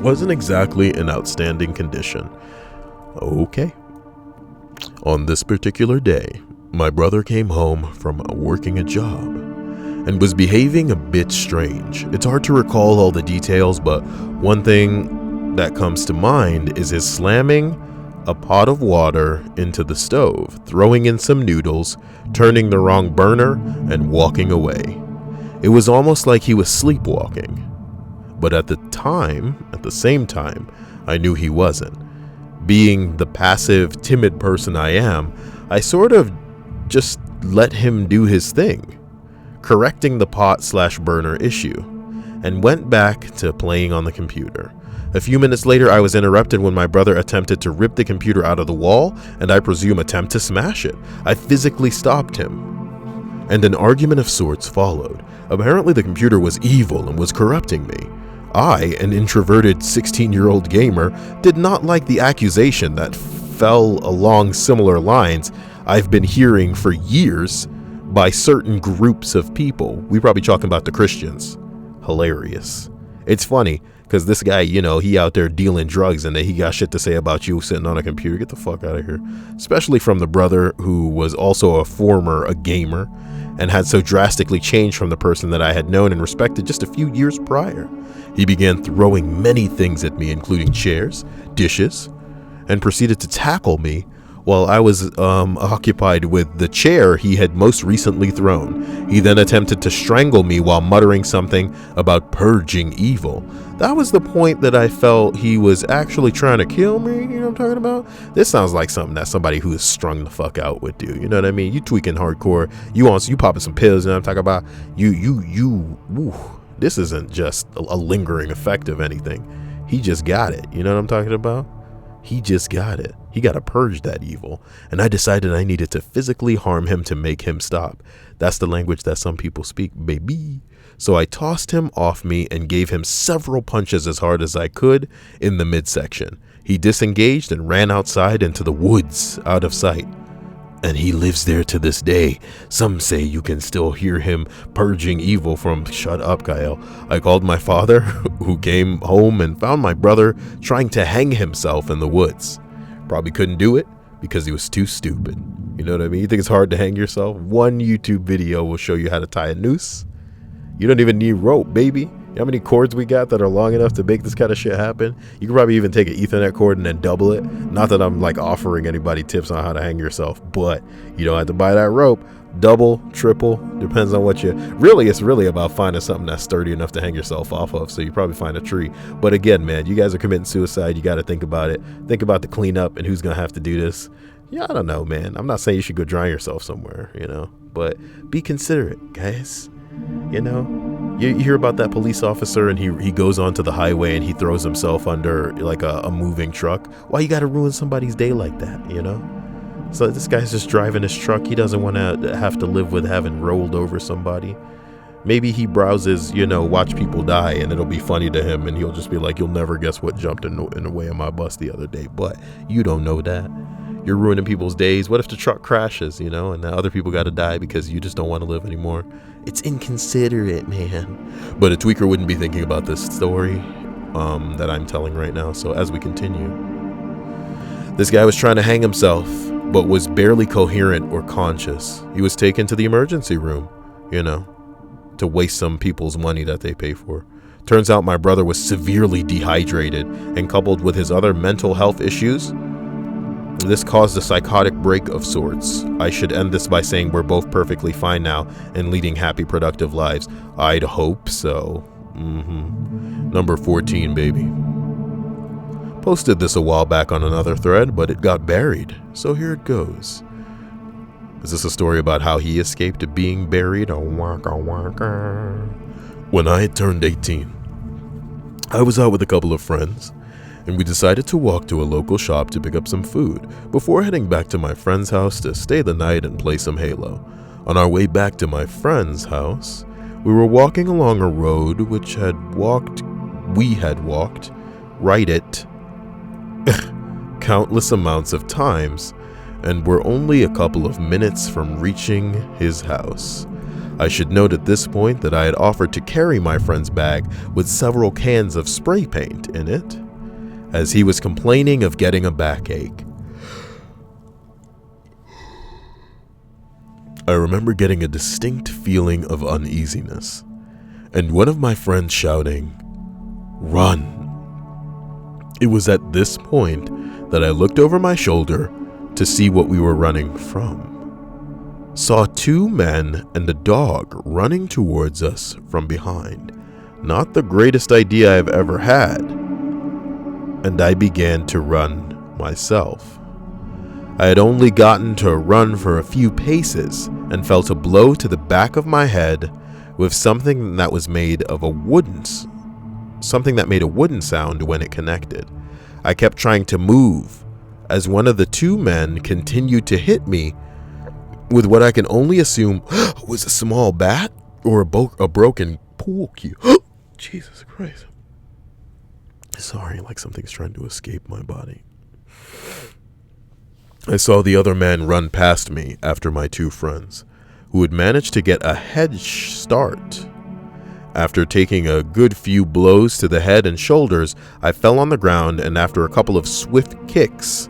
wasn't exactly an outstanding condition. Okay. On this particular day, my brother came home from working a job and was behaving a bit strange. It's hard to recall all the details, but one thing that comes to mind is his slamming a pot of water into the stove, throwing in some noodles, turning the wrong burner, and walking away. It was almost like he was sleepwalking. But at the same time, I knew he wasn't. Being the passive, timid person I am, I sort of just let him do his thing, correcting the pot/burner issue, and went back to playing on the computer. A few minutes later, I was interrupted when my brother attempted to rip the computer out of the wall, and I presume attempt to smash it. I physically stopped him, and an argument of sorts followed. Apparently the computer was evil and was corrupting me. I, an introverted 16-year-old gamer, did not like the accusation that fell along similar lines I've been hearing for years by certain groups of people. We probably talking about the Christians. Hilarious. It's funny, because this guy, he out there dealing drugs and he got shit to say about you sitting on a computer. Get the fuck out of here. Especially from the brother who was also a gamer and had so drastically changed from the person that I had known and respected just a few years prior. He began throwing many things at me, including chairs, dishes, and proceeded to tackle me while I was occupied with the chair he had most recently thrown. He then attempted to strangle me while muttering something about purging evil. That was the point that I felt he was actually trying to kill me. You know what I'm talking about? This sounds like something that somebody who is strung the fuck out would do. You know what I mean? You tweaking hardcore. You popping some pills. You know what I'm talking about? This isn't just a lingering effect of anything. He just got it. You know what I'm talking about? He just got it. He got to purge that evil. And I decided I needed to physically harm him to make him stop. That's the language that some people speak, baby. So I tossed him off me and gave him several punches as hard as I could in the midsection. He disengaged and ran outside into the woods, out of sight. And he lives there to this day. Some say you can still hear him purging evil from... Shut up, Kyle. I called my father, who came home and found my brother trying to hang himself in the woods. Probably couldn't do it because he was too stupid. You know what I mean? You think it's hard to hang yourself? One YouTube video will show you how to tie a noose. You don't even need rope, baby. You know how many cords we got that are long enough to make this kind of shit happen? You can probably even take an Ethernet cord and then double it. Not that I'm like offering anybody tips on how to hang yourself, but you don't have to buy that rope. Double, triple, depends on what you... Really, it's really about finding something that's sturdy enough to hang yourself off of, so you probably find a tree. But again, man, you guys are committing suicide. You got to think about it. Think about the cleanup and who's going to have to do this. Yeah, I don't know, man. I'm not saying you should go drown yourself somewhere, you know, but be considerate, guys. You know, you hear about that police officer and he goes onto the highway and he throws himself under like a moving truck. Why you got to ruin somebody's day like that, you know? So this guy's just driving his truck. He doesn't want to have to live with having rolled over somebody. Maybe he browses, you know, watch people die and it'll be funny to him and he'll just be like, you'll never guess what jumped in the way of my bus the other day. But you don't know that. You're ruining people's days. What if the truck crashes, you know, and now other people got to die because you just don't want to live anymore? It's inconsiderate, man. But a tweaker wouldn't be thinking about this story that I'm telling right now. So as we continue, this guy was trying to hang himself, but was barely coherent or conscious. He was taken to the emergency room, you know, to waste some people's money that they pay for. Turns out my brother was severely dehydrated, and coupled with his other mental health issues, this caused a psychotic break of sorts. I should end this by saying we're both perfectly fine now and leading happy, productive lives. I'd hope so. Number 14, baby. Posted this a while back on another thread, but it got buried. So here it goes. Is this a story about how he escaped being buried? When I had turned 18, I was out with a couple of friends, and we decided to walk to a local shop to pick up some food before heading back to my friend's house to stay the night and play some Halo. On our way back to my friend's house, we were walking along a road we had walked right it countless amounts of times and were only a couple of minutes from reaching his house. I should note at this point that I had offered to carry my friend's bag with several cans of spray paint in it, as he was complaining of getting a backache. I remember getting a distinct feeling of uneasiness, and one of my friends shouting, "Run!" It was at this point that I looked over my shoulder to see what we were running from. Saw two men and a dog running towards us from behind. Not the greatest idea I've ever had. And I began to run myself. I had only gotten to run for a few paces and felt a blow to the back of my head with something that made a wooden sound when it connected. I kept trying to move as one of the two men continued to hit me with what I can only assume was a small bat or a broken pool cue. Jesus Christ. Sorry, like something's trying to escape my body. I saw the other man run past me after my two friends, who had managed to get a head start. After taking a good few blows to the head and shoulders, I fell on the ground, and after a couple of swift kicks,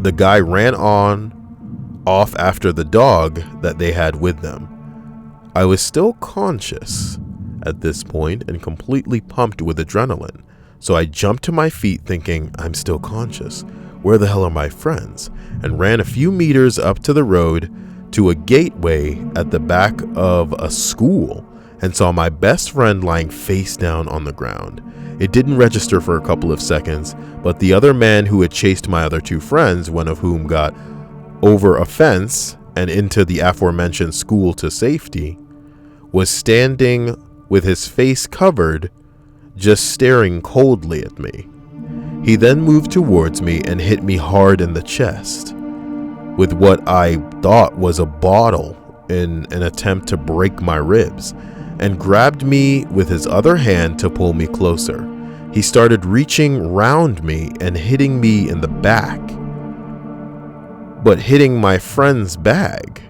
the guy ran off after the dog that they had with them. I was still conscious at this point and completely pumped with adrenaline. So I jumped to my feet thinking, I'm still conscious. Where the hell are my friends? And ran a few meters up to the road to a gateway at the back of a school and saw my best friend lying face down on the ground. It didn't register for a couple of seconds, but the other man who had chased my other two friends, one of whom got over a fence and into the aforementioned school to safety, was standing with his face covered, just staring coldly at me. He then moved towards me and hit me hard in the chest with what I thought was a bottle in an attempt to break my ribs. and grabbed me with his other hand to pull me closer. He started reaching round me and hitting me in the back, but hitting my friend's bag,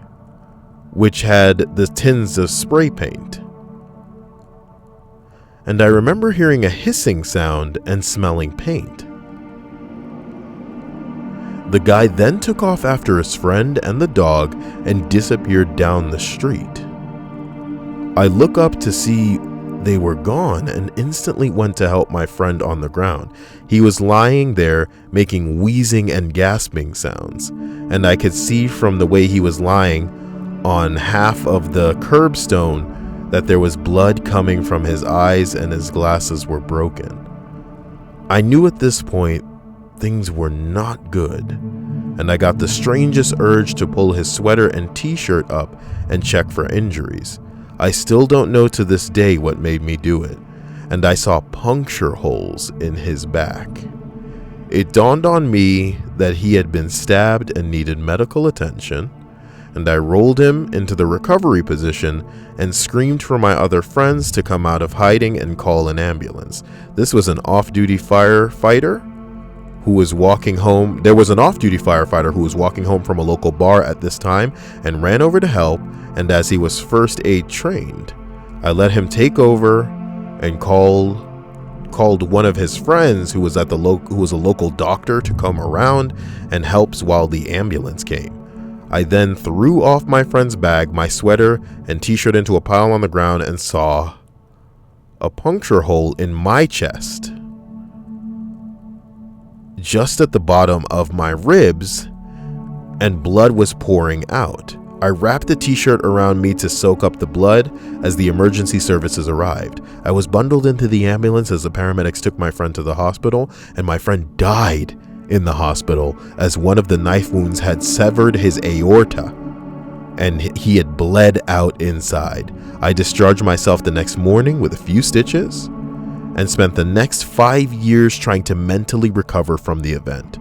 which had the tins of spray paint. And I remember hearing a hissing sound and smelling paint. The guy then took off after his friend and the dog and disappeared down the street. I look up to see they were gone and instantly went to help my friend on the ground. He was lying there making wheezing and gasping sounds, and I could see from the way he was lying on half of the curbstone that there was blood coming from his eyes and his glasses were broken. I knew at this point things were not good, and I got the strangest urge to pull his sweater and t-shirt up and check for injuries. I still don't know to this day what made me do it, and I saw puncture holes in his back. It dawned on me that he had been stabbed and needed medical attention, and I rolled him into the recovery position and screamed for my other friends to come out of hiding and call an ambulance. This was an off-duty firefighter who was walking home. There was an off-duty firefighter who was walking home from a local bar at this time and ran over to help, and as he was first aid trained, I let him take over and called one of his friends who was a local doctor to come around and help while the ambulance came. I then threw off my friend's bag, my sweater, and t-shirt into a pile on the ground and saw a puncture hole in my chest, just at the bottom of my ribs, and blood was pouring out. I wrapped the t-shirt around me to soak up the blood as the emergency services arrived. I was bundled into the ambulance as the paramedics took my friend to the hospital, and my friend died in the hospital as one of the knife wounds had severed his aorta and he had bled out inside. I discharged myself the next morning with a few stitches and spent the next 5 years trying to mentally recover from the event.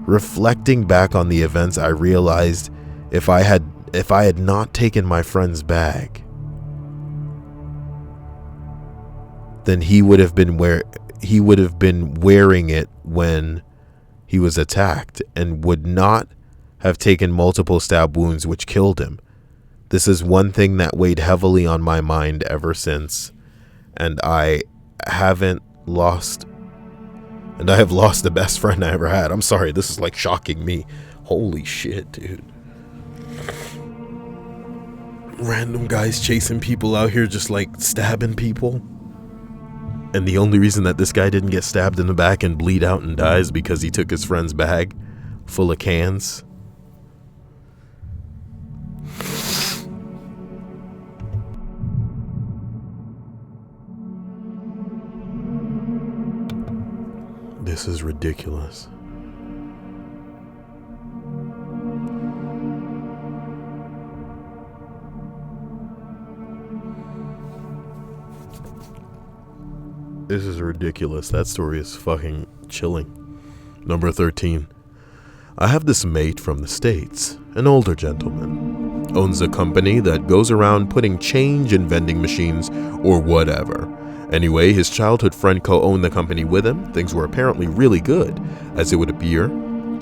Reflecting back on the events, I realized if I had not taken my friend's bag, then he would have been wearing it when he was attacked and would not have taken multiple stab wounds which killed him. This is one thing that weighed heavily on my mind ever since, and I have lost the best friend I ever had. I'm sorry, this is like shocking me. Holy shit, dude. Random guys chasing people out here just like stabbing people. And the only reason that this guy didn't get stabbed in the back and bleed out and die is because he took his friend's bag full of cans. This is ridiculous. This is ridiculous. That story is fucking chilling. Number 13. I have this mate from the States, an older gentleman. Owns a company that goes around putting change in vending machines or whatever. Anyway, his childhood friend co-owned the company with him. Things were apparently really good, as it would appear.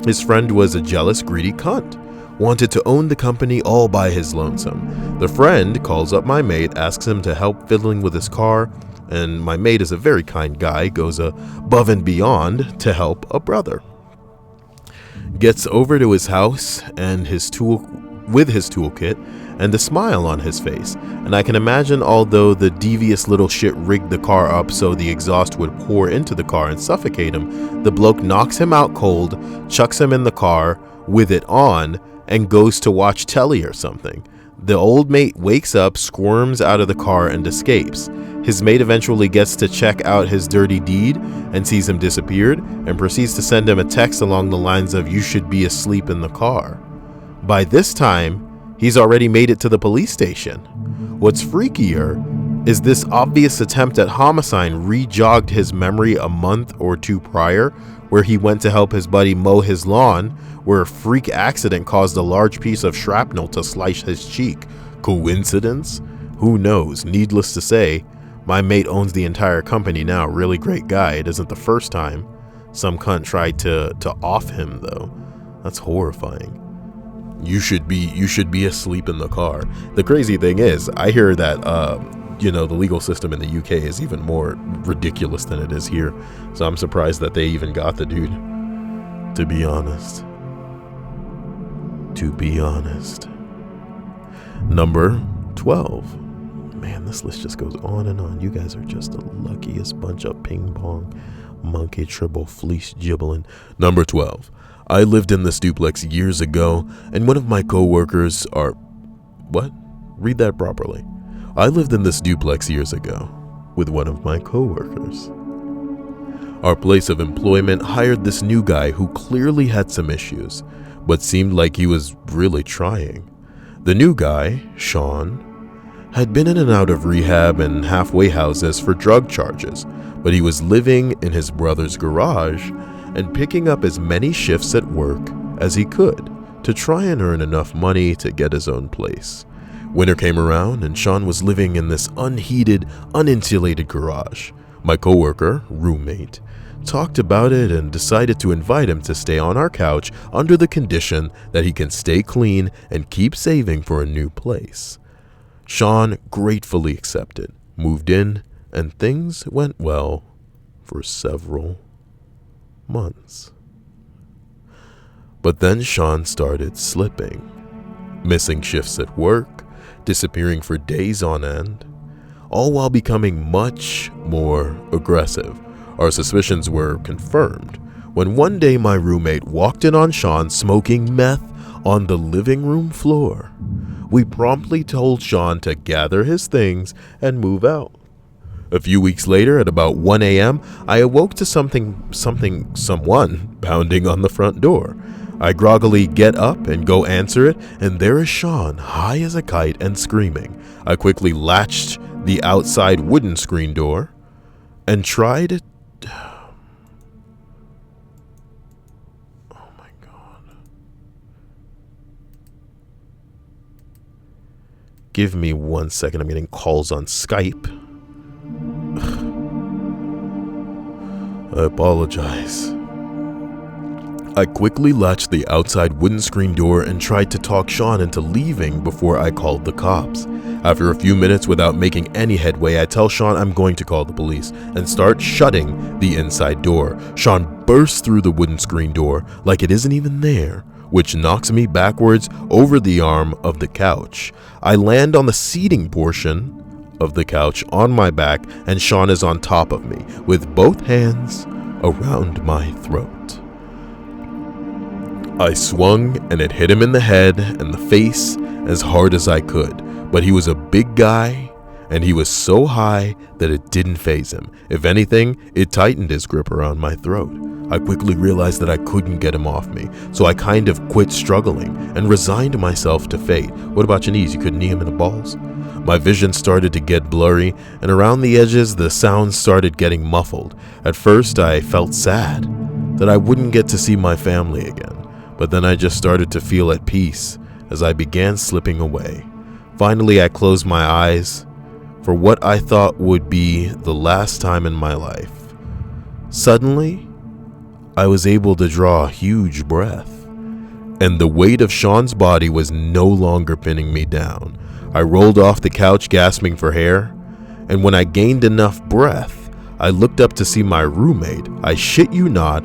His friend was a jealous, greedy cunt. Wanted to own the company all by his lonesome. The friend calls up my mate, asks him to help fiddling with his car, and my mate is a very kind guy, goes above and beyond to help a brother. Gets over to his house and with his toolkit and a smile on his face. And I can imagine, although the devious little shit rigged the car up so the exhaust would pour into the car and suffocate him, the bloke knocks him out cold, chucks him in the car with it on, and goes to watch telly or something. The old mate wakes up, squirms out of the car, and escapes. His mate eventually gets to check out his dirty deed and sees him disappeared and proceeds to send him a text along the lines of, "You should be asleep in the car." By this time, he's already made it to the police station. What's freakier is this obvious attempt at homicide re-jogged his memory a month or two prior, where he went to help his buddy mow his lawn, where a freak accident caused a large piece of shrapnel to slice his cheek. Coincidence? Who knows? Needless to say, my mate owns the entire company now. Really great guy. It isn't the first time some cunt tried to off him, though. That's horrifying. You should be asleep in the car. The crazy thing is, I hear that the legal system in the UK is even more ridiculous than it is here. So I'm surprised that they even got the dude. To be honest. Number 12. Man, this list just goes on and on. You guys are just the luckiest bunch of ping pong, monkey tribble, fleece gibbling. Number 12. I lived in this duplex years ago, and one of my co-workers are... What? Read that properly. I lived in this duplex years ago with one of my co-workers. Our place of employment hired this new guy who clearly had some issues, but seemed like he was really trying. The new guy, Sean, had been in and out of rehab and halfway houses for drug charges, but he was living in his brother's garage and picking up as many shifts at work as he could to try and earn enough money to get his own place. Winter came around and Sean was living in this unheated, uninsulated garage. My coworker, roommate, talked about it and decided to invite him to stay on our couch under the condition that he can stay clean and keep saving for a new place. Sean gratefully accepted, moved in, and things went well for several months. But then Sean started slipping, missing shifts at work, disappearing for days on end, all while becoming much more aggressive. Our suspicions were confirmed when one day my roommate walked in on Sean smoking meth on the living room floor. We promptly told Sean to gather his things and move out. A few weeks later, at about 1 a.m., I awoke to someone pounding on the front door. I groggily get up and go answer it, and there is Sean, high as a kite and screaming. I quickly latched the outside wooden screen door and tried it. Oh my God. Give me 1 second. I'm getting calls on Skype. I apologize. I quickly latched the outside wooden screen door and tried to talk Sean into leaving before I called the cops. After a few minutes without making any headway, I tell Sean I'm going to call the police and start shutting the inside door. Sean bursts through the wooden screen door like it isn't even there, which knocks me backwards over the arm of the couch. I land on the seating portion of the couch on my back, and Sean is on top of me with both hands around my throat. I swung and it hit him in the head and the face as hard as I could, but he was a big guy and he was so high that it didn't faze him. If anything, it tightened his grip around my throat. I quickly realized that I couldn't get him off me, so I kind of quit struggling and resigned myself to fate. What about your knees? You couldn't knee him in the balls? My vision started to get blurry, and around the edges the sounds started getting muffled. At first I felt sad that I wouldn't get to see my family again, but then I just started to feel at peace as I began slipping away. Finally I closed my eyes for what I thought would be the last time in my life. Suddenly, I was able to draw a huge breath, and the weight of Sean's body was no longer pinning me down. I rolled off the couch gasping for air, and when I gained enough breath, I looked up to see my roommate, I shit you not,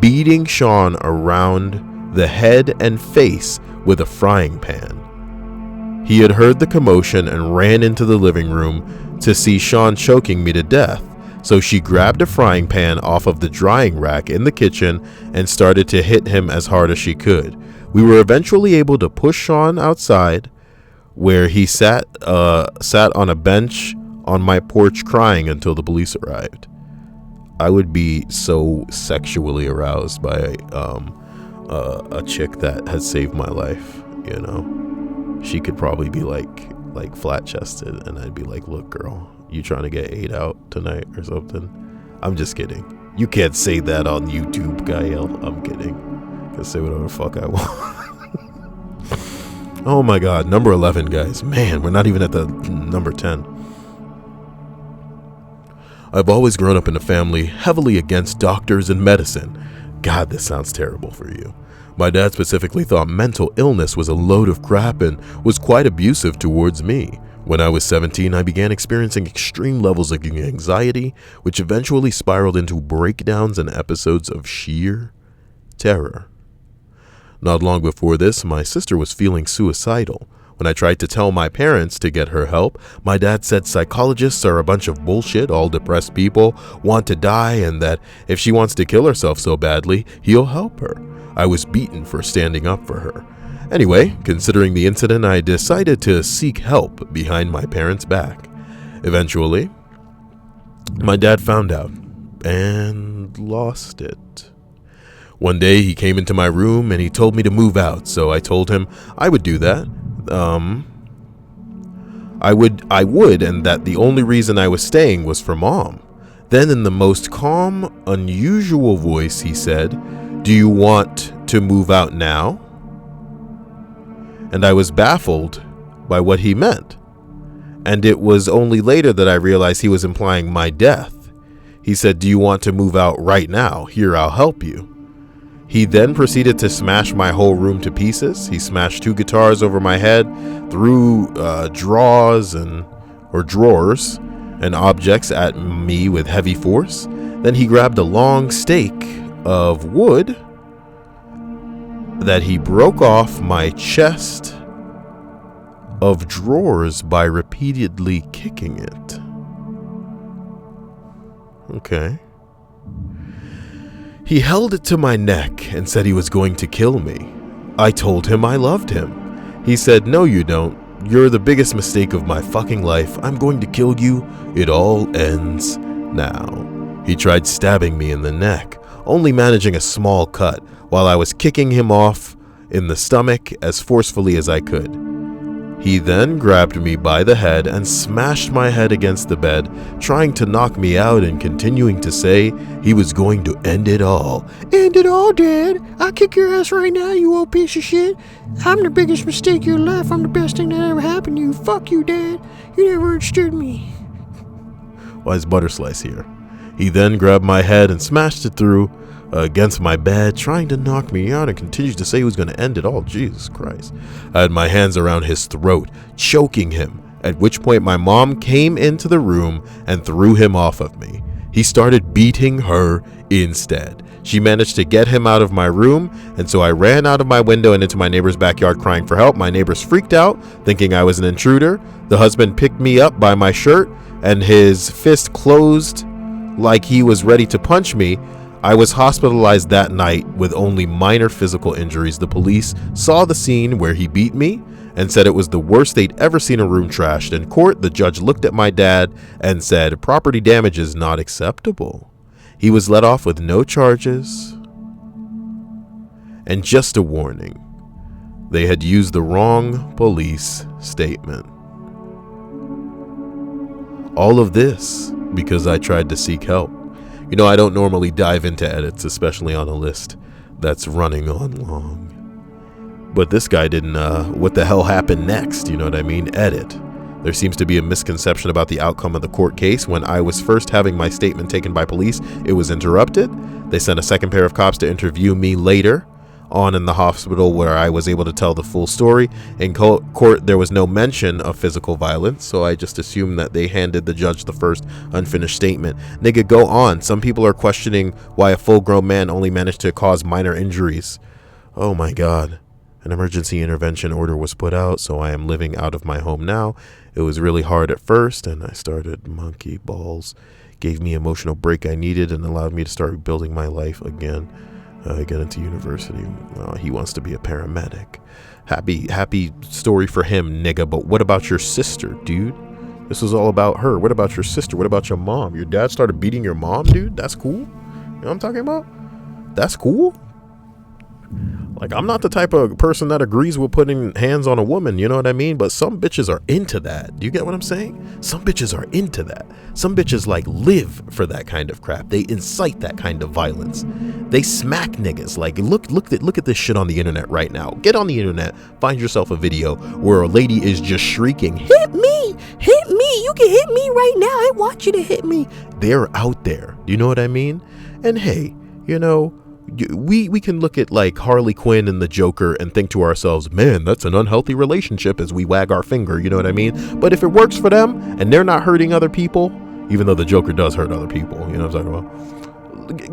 beating Sean around the head and face with a frying pan. He had heard the commotion and ran into the living room to see Sean choking me to death, so she grabbed a frying pan off of the drying rack in the kitchen and started to hit him as hard as she could. We were eventually able to push Sean outside, where he sat on a bench on my porch crying until the police arrived. I would be so sexually aroused by a chick that had saved my life, you know. She could probably be like flat-chested, and I'd be like, look girl, you trying to get ate out tonight or something? I'm just kidding. You can't say that on YouTube, Gael. I'm kidding. I can say whatever the fuck I want. Oh my God, number 11, guys. Man, we're not even at the number 10. I've always grown up in a family heavily against doctors and medicine. God, this sounds terrible for you. My dad specifically thought mental illness was a load of crap and was quite abusive towards me. When I was 17, I began experiencing extreme levels of anxiety, which eventually spiraled into breakdowns and episodes of sheer terror. Not long before this, my sister was feeling suicidal. When I tried to tell my parents to get her help, my dad said psychologists are a bunch of bullshit, all depressed people want to die, and that if she wants to kill herself so badly, he'll help her. I was beaten for standing up for her. Anyway, considering the incident, I decided to seek help behind my parents' back. Eventually, my dad found out and lost it. One day he came into my room and he told me to move out, so I told him I would do that. I would, and that the only reason I was staying was for Mom. Then in the most calm, unusual voice, he said, "Do you want to move out now?" And I was baffled by what he meant. And it was only later that I realized he was implying my death. He said, "Do you want to move out right now? Here, I'll help you." He then proceeded to smash my whole room to pieces. He smashed 2 guitars over my head, threw drawers and objects at me with heavy force. Then he grabbed a long stake of wood that he broke off my chest of drawers by repeatedly kicking it. Okay. He held it to my neck and said he was going to kill me. I told him I loved him. He said, "No, you don't. You're the biggest mistake of my fucking life. I'm going to kill you. It all ends now." He tried stabbing me in the neck, only managing a small cut while I was kicking him off in the stomach as forcefully as I could. He then grabbed me by the head and smashed my head against the bed, trying to knock me out and continuing to say he was going to end it all. "End it all, Dad. I'll kick your ass right now, you old piece of shit. I'm the biggest mistake of your life. I'm the best thing that ever happened to you. Fuck you, Dad. You never understood me." Why is Butterslice here? He then grabbed my head and smashed it through against my bed, trying to knock me out, and continues to say he was going to end it all. Jesus Christ. I had my hands around his throat, choking him, at which point my mom came into the room and threw him off of me. He started beating her instead. She managed to get him out of my room, and so I ran out of my window and into my neighbor's backyard crying for help. My neighbors freaked out, thinking I was an intruder. The husband picked me up by my shirt, and his fist closed like he was ready to punch me. I was hospitalized that night with only minor physical injuries. The police saw the scene where he beat me and said it was the worst they'd ever seen a room trashed. In court, the judge looked at my dad and said, "Property damage is not acceptable." He was let off with no charges. And just a warning, they had used the wrong police statement. All of this because I tried to seek help. You know, I don't normally dive into edits, especially on a list that's running on long. But this guy didn't, what the hell happened next? You know what I mean? Edit. There seems to be a misconception about the outcome of the court case. When I was first having my statement taken by police, it was interrupted. They sent a second pair of cops to interview me later on in the hospital, where I was able to tell the full story. In court, there was no mention of physical violence, so I just assumed that they handed the judge the first unfinished statement. Nigga, go on. Some people are questioning why a full-grown man only managed to cause minor injuries. Oh my God. An emergency intervention order was put out, so I am living out of my home now. It was really hard at first, and I started monkey balls. Gave me emotional break I needed and allowed me to start rebuilding my life again. I got into university. He wants to be a paramedic. Happy story for him, nigga. But what about your sister, dude? This was all about her. What about your sister? What about your mom? Your dad started beating your mom, dude? That's cool. You know what I'm talking about? That's cool. Like, I'm not the type of person that agrees with putting hands on a woman, you know what I mean? But some bitches are into that. Do you get what I'm saying? Some bitches are into that. Some bitches like live for that kind of crap. They incite that kind of violence. They smack niggas. Like, look at this shit on the internet right now. Get on the internet, find yourself a video where a lady is just shrieking, hit me, you can hit me right now. I want you to hit me. They're out there. Do you know what I mean? And hey, you know, we can look at like Harley Quinn and the Joker and think to ourselves, man, that's an unhealthy relationship, as we wag our finger, you know what I mean? But if it works for them and they're not hurting other people, even though the Joker does hurt other people, you know what I'm talking about?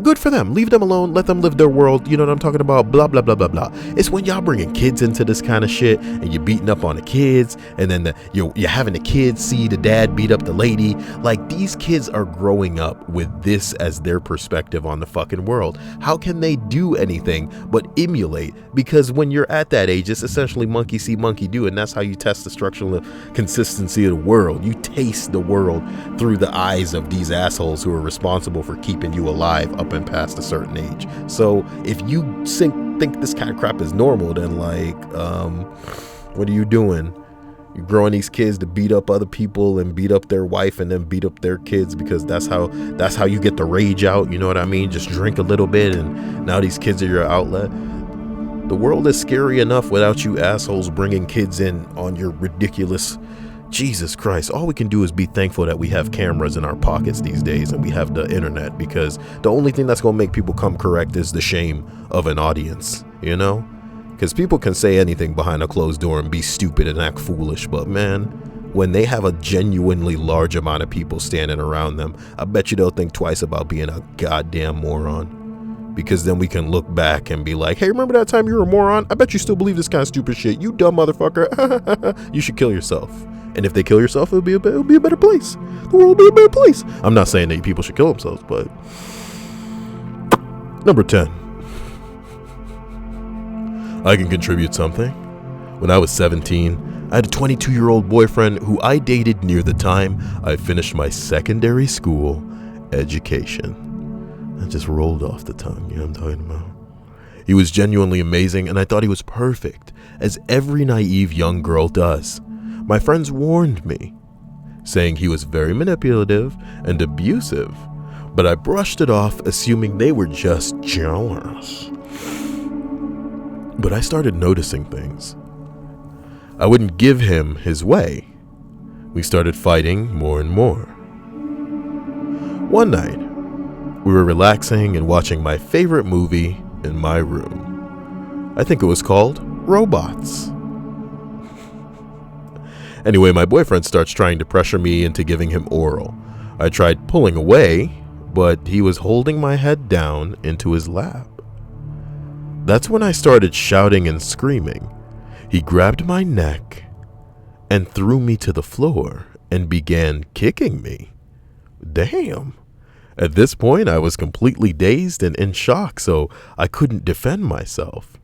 Good for them. Leave them alone. Let them live their world. You know what I'm talking about? Blah, blah, blah, blah, blah. It's when y'all bringing kids into this kind of shit and you're beating up on the kids, and then you're having the kids see the dad beat up the lady. Like, these kids are growing up with this as their perspective on the fucking world. How can they do anything but emulate? Because when you're at that age, it's essentially monkey see, monkey do, and that's how you test the structural consistency of the world. You taste the world through the eyes of these assholes who are responsible for keeping you alive up and past a certain age. So if you think this kind of crap is normal, then like, what are you doing? You're growing these kids to beat up other people and beat up their wife and then beat up their kids, because that's how you get the rage out. You know what I mean? Just drink a little bit and now these kids are your outlet. The world is scary enough without you assholes bringing kids in on your ridiculous. Jesus Christ, all we can do is be thankful that we have cameras in our pockets these days and we have the internet, because the only thing that's going to make people come correct is the shame of an audience, you know? Because people can say anything behind a closed door and be stupid and act foolish, but man, when they have a genuinely large amount of people standing around them, I bet you they'll think twice about being a goddamn moron. Because then we can look back and be like, hey, remember that time you were a moron? I bet you still believe this kind of stupid shit. You dumb motherfucker. You should kill yourself. And if they kill yourself, it'll be a better place. The world will be a better place. I'm not saying that people should kill themselves, but number 10. I can contribute something. When I was 17, I had a 22-year-old boyfriend who I dated near the time I finished my secondary school education. That just rolled off the tongue, you know what I'm talking about? He was genuinely amazing, and I thought he was perfect, as every naive young girl does. My friends warned me, saying he was very manipulative and abusive, but I brushed it off, assuming they were just jealous. But I started noticing things. I wouldn't give him his way. We started fighting more and more. One night, we were relaxing and watching my favorite movie in my room. I think it was called Robots. Anyway, my boyfriend starts trying to pressure me into giving him oral. I tried pulling away, but he was holding my head down into his lap. That's when I started shouting and screaming. He grabbed my neck and threw me to the floor and began kicking me. Damn. At this point, I was completely dazed and in shock, so I couldn't defend myself.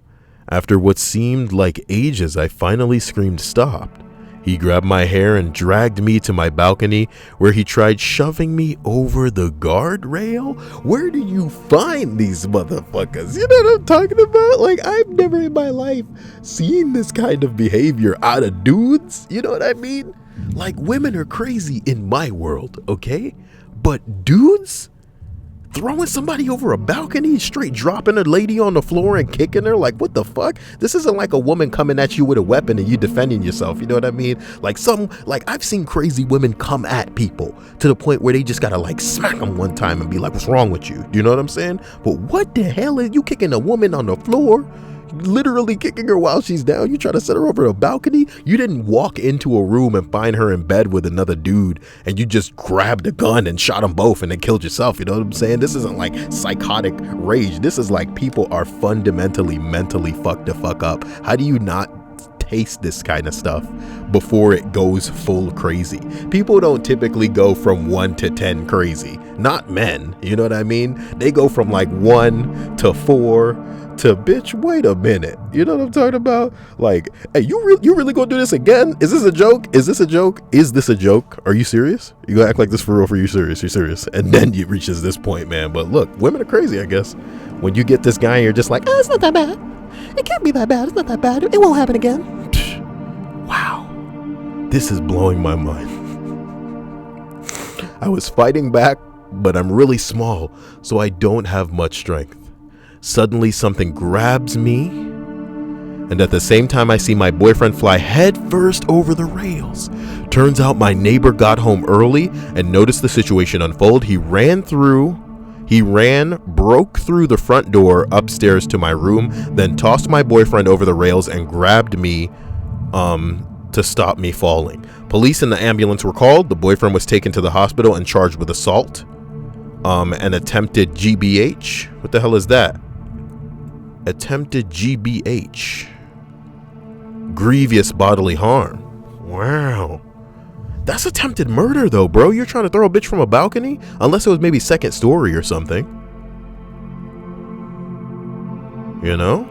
After what seemed like ages, I finally screamed stop. He grabbed my hair and dragged me to my balcony, where he tried shoving me over the guardrail. Where do you find these motherfuckers? You know what I'm talking about? Like, I've never in my life seen this kind of behavior out of dudes. You know what I mean? Like, women are crazy in my world, okay? But dudes? Throwing somebody over a balcony, straight dropping a lady on the floor and kicking her? Like, what the fuck? This isn't like a woman coming at you with a weapon and you defending yourself, you know what I mean? Like, I've seen crazy women come at people to the point where they just gotta like smack them one time and be like, what's wrong with you? Do you know what I'm saying? But what the hell are you kicking a woman on the floor? Literally kicking her while she's down. You try to set her over a balcony. You didn't walk into a room and find her in bed with another dude and you just grabbed a gun and shot them both and then killed yourself. You know what I'm saying? This isn't like psychotic rage. This is like people are fundamentally mentally fucked the fuck up. How do you not taste this kind of stuff before it goes full crazy? People don't typically go from 1 to 10 crazy. Not men, you know what I mean? They go from like 1 to 4 to bitch, wait a minute. You know what I'm talking about? Like, hey, you really gonna do this again? Is this a joke? Is this a joke? Is this a joke? Are you serious? You gonna act like this for real? For you serious? You're serious? And then it reaches this point, man. But look, women are crazy, I guess. When you get this guy and you're just like, oh, it's not that bad. It can't be that bad. It's not that bad. It won't happen again. Wow. This is blowing my mind. I was fighting back, but I'm really small, so I don't have much strength. Suddenly something grabs me, and at the same time I see my boyfriend fly headfirst over the rails. Turns out my neighbor got home early and noticed the situation unfold. He ran, broke through the front door upstairs to my room, then tossed my boyfriend over the rails and grabbed me to stop me falling. Police and the ambulance were called. The boyfriend was taken to the hospital and charged with assault and attempted GBH. What the hell is that? Attempted GBH. Grievous bodily harm. Wow. That's attempted murder though, bro. You're trying to throw a bitch from a balcony? Unless it was maybe second story or something. You know?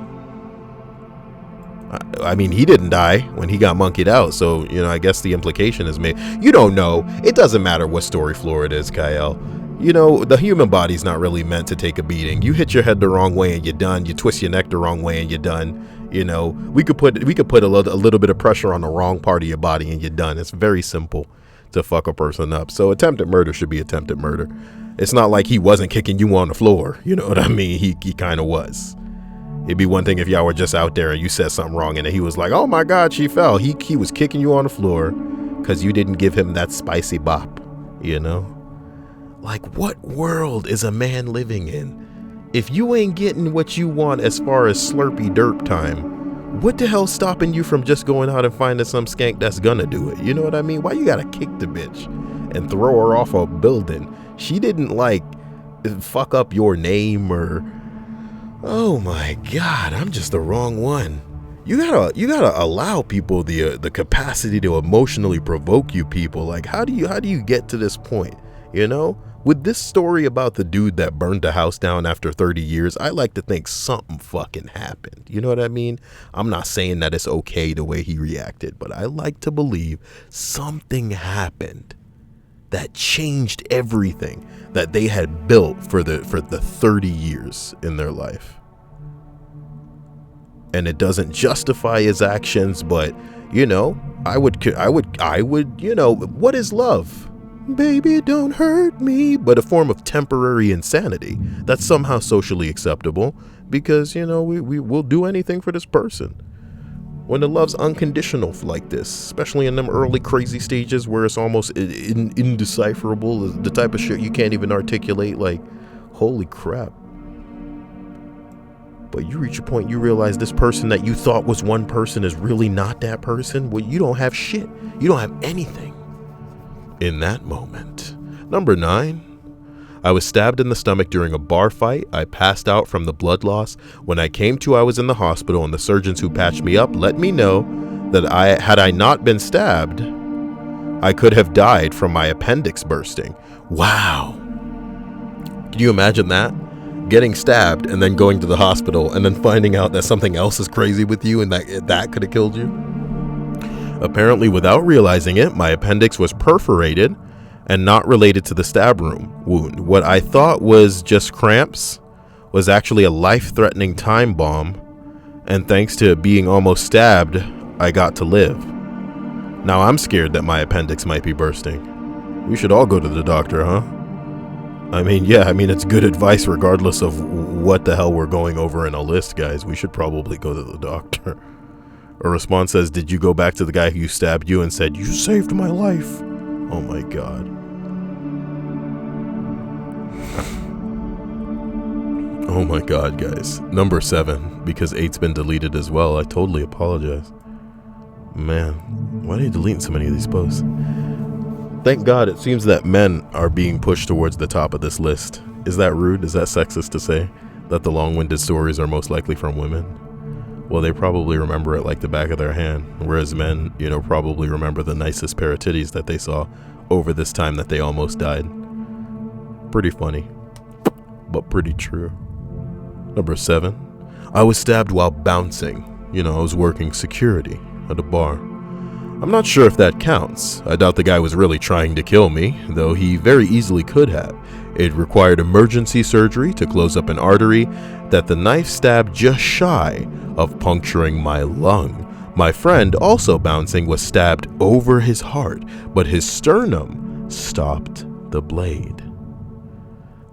I mean, he didn't die when he got monkeyed out. So, you know, I guess the implication is made. You don't know. It doesn't matter what story floor it is, Kyle. You know, the human body's not really meant to take a beating. You hit your head the wrong way and you're done. You twist your neck the wrong way and you're done. You know, we could put a little bit of pressure on the wrong part of your body and you're done. It's very simple to fuck a person up. So attempted murder should be attempted murder. It's not like he wasn't kicking you on the floor. You know what I mean? He kind of was. It'd be one thing if y'all were just out there and you said something wrong and then he was like, oh my God, she fell. He was kicking you on the floor because you didn't give him that spicy bop, you know? Like, what world is a man living in? If you ain't getting what you want as far as slurpy derp time, what the hell's stopping you from just going out and finding some skank that's gonna do it? You know what I mean? Why you gotta kick the bitch and throw her off a building? She didn't like fuck up your name or... Oh my God, I'm just the wrong one. You gotta allow people the capacity to emotionally provoke you people. Like, how do you get to this point? You know? With this story about the dude that burned the house down after 30 years, I like to think something fucking happened. You know what I mean? I'm not saying that it's okay the way he reacted, but I like to believe something happened that changed everything that they had built for the 30 years in their life. And it doesn't justify his actions, but you know, I would, you know, what is love? Baby, don't hurt me, but a form of temporary insanity that's somehow socially acceptable because, you know, we will do anything for this person. When the love's unconditional like this, especially in them early crazy stages where it's almost indecipherable, the type of shit you can't even articulate, like, holy crap. But you reach a point you realize this person that you thought was one person is really not that person. Well, you don't have shit. You don't have anything. In that moment. Number 9. I was stabbed in the stomach during a bar fight. I passed out from the blood loss. When I came to, I was in the hospital, and the surgeons who patched me up let me know that had I not been stabbed, I could have died from my appendix bursting. Wow. Can you imagine that? Getting stabbed and then going to the hospital and then finding out that something else is crazy with you and that could have killed you? Apparently, without realizing it, my appendix was perforated and not related to the stab wound. What I thought was just cramps was actually a life-threatening time bomb, and thanks to being almost stabbed, I got to live. Now I'm scared that my appendix might be bursting. We should all go to the doctor, huh? I mean, yeah, it's good advice regardless of what the hell we're going over in a list, guys. We should probably go to the doctor. A response says, did you go back to the guy who stabbed you and said, you saved my life? Oh my God. Oh my God, guys. Number 7, because 8's been deleted as well. I totally apologize. Man, why are you deleting so many of these posts? Thank God it seems that men are being pushed towards the top of this list. Is that rude? Is that sexist to say that the long-winded stories are most likely from women? Well, they probably remember it like the back of their hand, whereas men, you know, probably remember the nicest pair of titties that they saw over this time that they almost died. Pretty funny, but pretty true. Number 7, I was stabbed while bouncing. You know, I was working security at a bar. I'm not sure if that counts. I doubt the guy was really trying to kill me, though he very easily could have. It required emergency surgery to close up an artery that the knife stabbed just shy of puncturing my lung. My friend, also bouncing, was stabbed over his heart, but his sternum stopped the blade.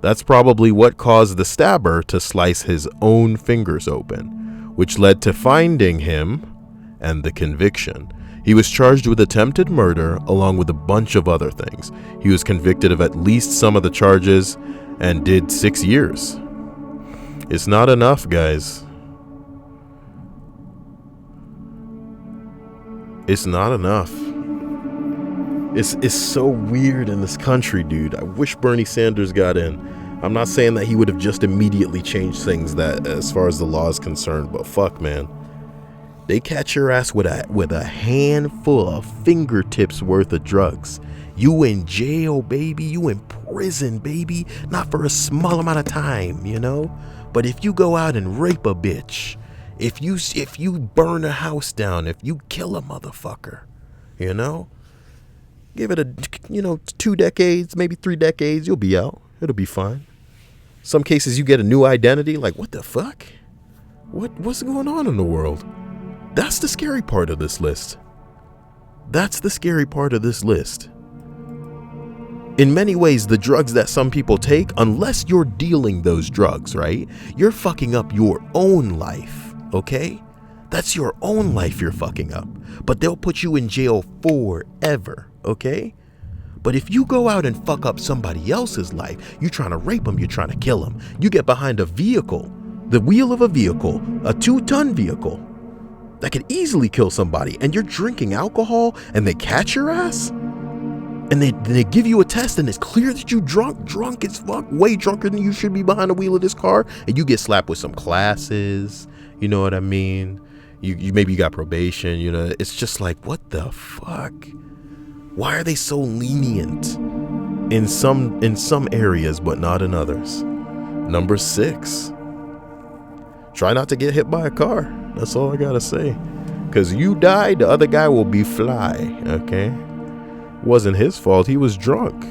That's probably what caused the stabber to slice his own fingers open, which led to finding him and the conviction. He was charged with attempted murder along with a bunch of other things. He was convicted of at least some of the charges and did 6 years. It's not enough, guys. It's not enough. It's so weird in this country, dude. I wish Bernie Sanders got in. I'm not saying that he would have just immediately changed things that as far as the law is concerned, but fuck, man. They catch your ass with a handful of fingertips worth of drugs. You in jail, baby. You in prison, baby. Not for a small amount of time, you know? But if you go out and rape a bitch, if you burn a house down, if you kill a motherfucker, you know? Give it 2 decades, maybe 3 decades, you'll be out. It'll be fine. Some cases you get a new identity, like what the fuck? What's going on in the world? That's the scary part of this list. That's the scary part of this list. In many ways, the drugs that some people take, unless you're dealing those drugs, right? You're fucking up your own life, okay? That's your own life you're fucking up. But they'll put you in jail forever, okay? But if you go out and fuck up somebody else's life, you're trying to rape them, you're trying to kill them. You get behind a vehicle, the wheel of a vehicle, a 2-ton vehicle, that could easily kill somebody, and you're drinking alcohol and they catch your ass and they give you a test and it's clear that you drunk as fuck, way drunker than you should be behind the wheel of this car, and you get slapped with some classes, you know what I mean? You maybe you got probation, you know. It's just like, what the fuck? Why are they so lenient in some areas but not in others? Number 6. Try not to get hit by a car. That's all I gotta say. Cause you died, the other guy will be fly, okay? Wasn't his fault, he was drunk.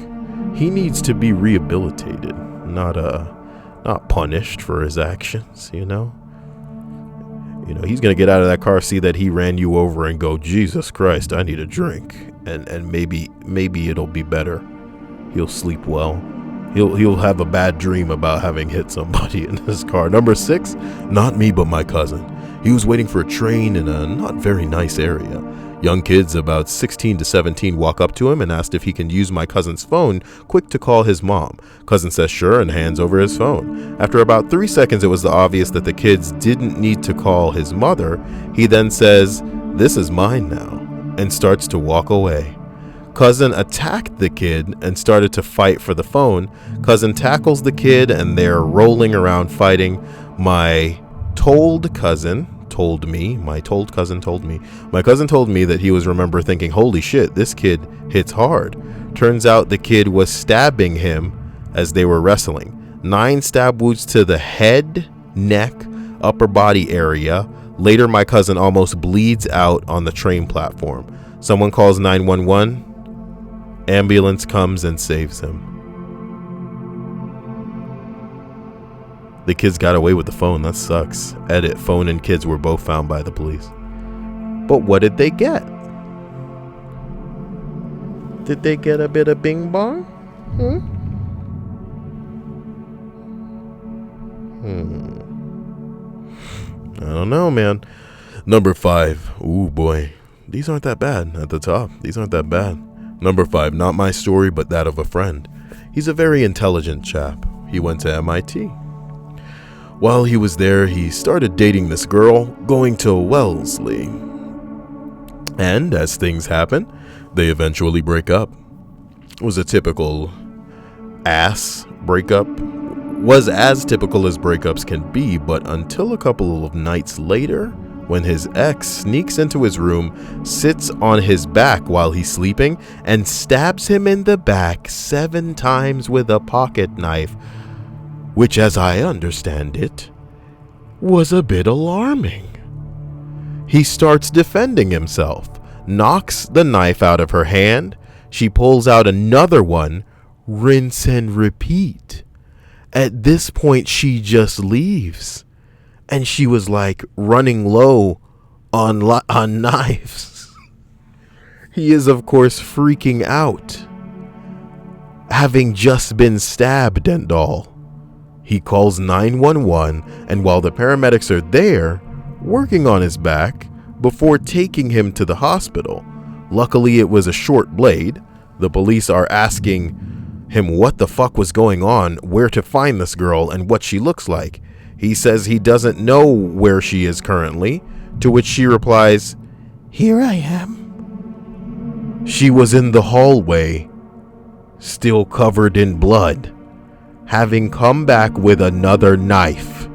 He needs to be rehabilitated, not punished for his actions, you know? You know, he's gonna get out of that car, see that he ran you over and go, Jesus Christ, I need a drink. And maybe it'll be better. He'll sleep well. He'll have a bad dream about having hit somebody in his car. Number 6, not me, but my cousin. He was waiting for a train in a not very nice area. Young kids about 16 to 17 walk up to him and asked if he can use my cousin's phone quick to call his mom. Cousin says sure and hands over his phone. After about 3 seconds, it was obvious that the kids didn't need to call his mother. He then says, "This is mine now," and starts to walk away. Cousin attacked the kid and started to fight for the phone. Cousin tackles the kid and they're rolling around fighting. My cousin told me that he was remember thinking, holy shit, this kid hits hard. Turns out the kid was stabbing him as they were wrestling. 9 stab wounds to the head, neck, upper body area. Later, my cousin almost bleeds out on the train platform. Someone calls 911. Ambulance comes and saves him. The kids got away with the phone. That sucks. Edit, phone and kids were both found by the police. But what did they get? Did they get a bit of bing bong? I don't know, man. Number 5. Ooh, boy. These aren't that bad at the top. These aren't that bad. Number 5, not my story, but that of a friend. He's a very intelligent chap. He went to MIT. While he was there, he started dating this girl, going to Wellesley. And as things happen, they eventually break up. It was a typical ass breakup. Was as typical as breakups can be, but until a couple of nights later, when his ex sneaks into his room, sits on his back while he's sleeping, and stabs him in the back 7 times with a pocket knife, which, as I understand it, was a bit alarming. He starts defending himself, knocks the knife out of her hand. She pulls out another one, Rinse and repeat. At this point, she just leaves. And she was like running low on knives. He is, of course, freaking out, having just been stabbed and all. He calls 911, and while the paramedics are there, working on his back, before taking him to the hospital. Luckily, it was a short blade. The police are asking him what the fuck was going on, where to find this girl, and what she looks like. He says he doesn't know where she is currently, to which she replies, "Here I am." She was in the hallway, still covered in blood, having come back with another knife.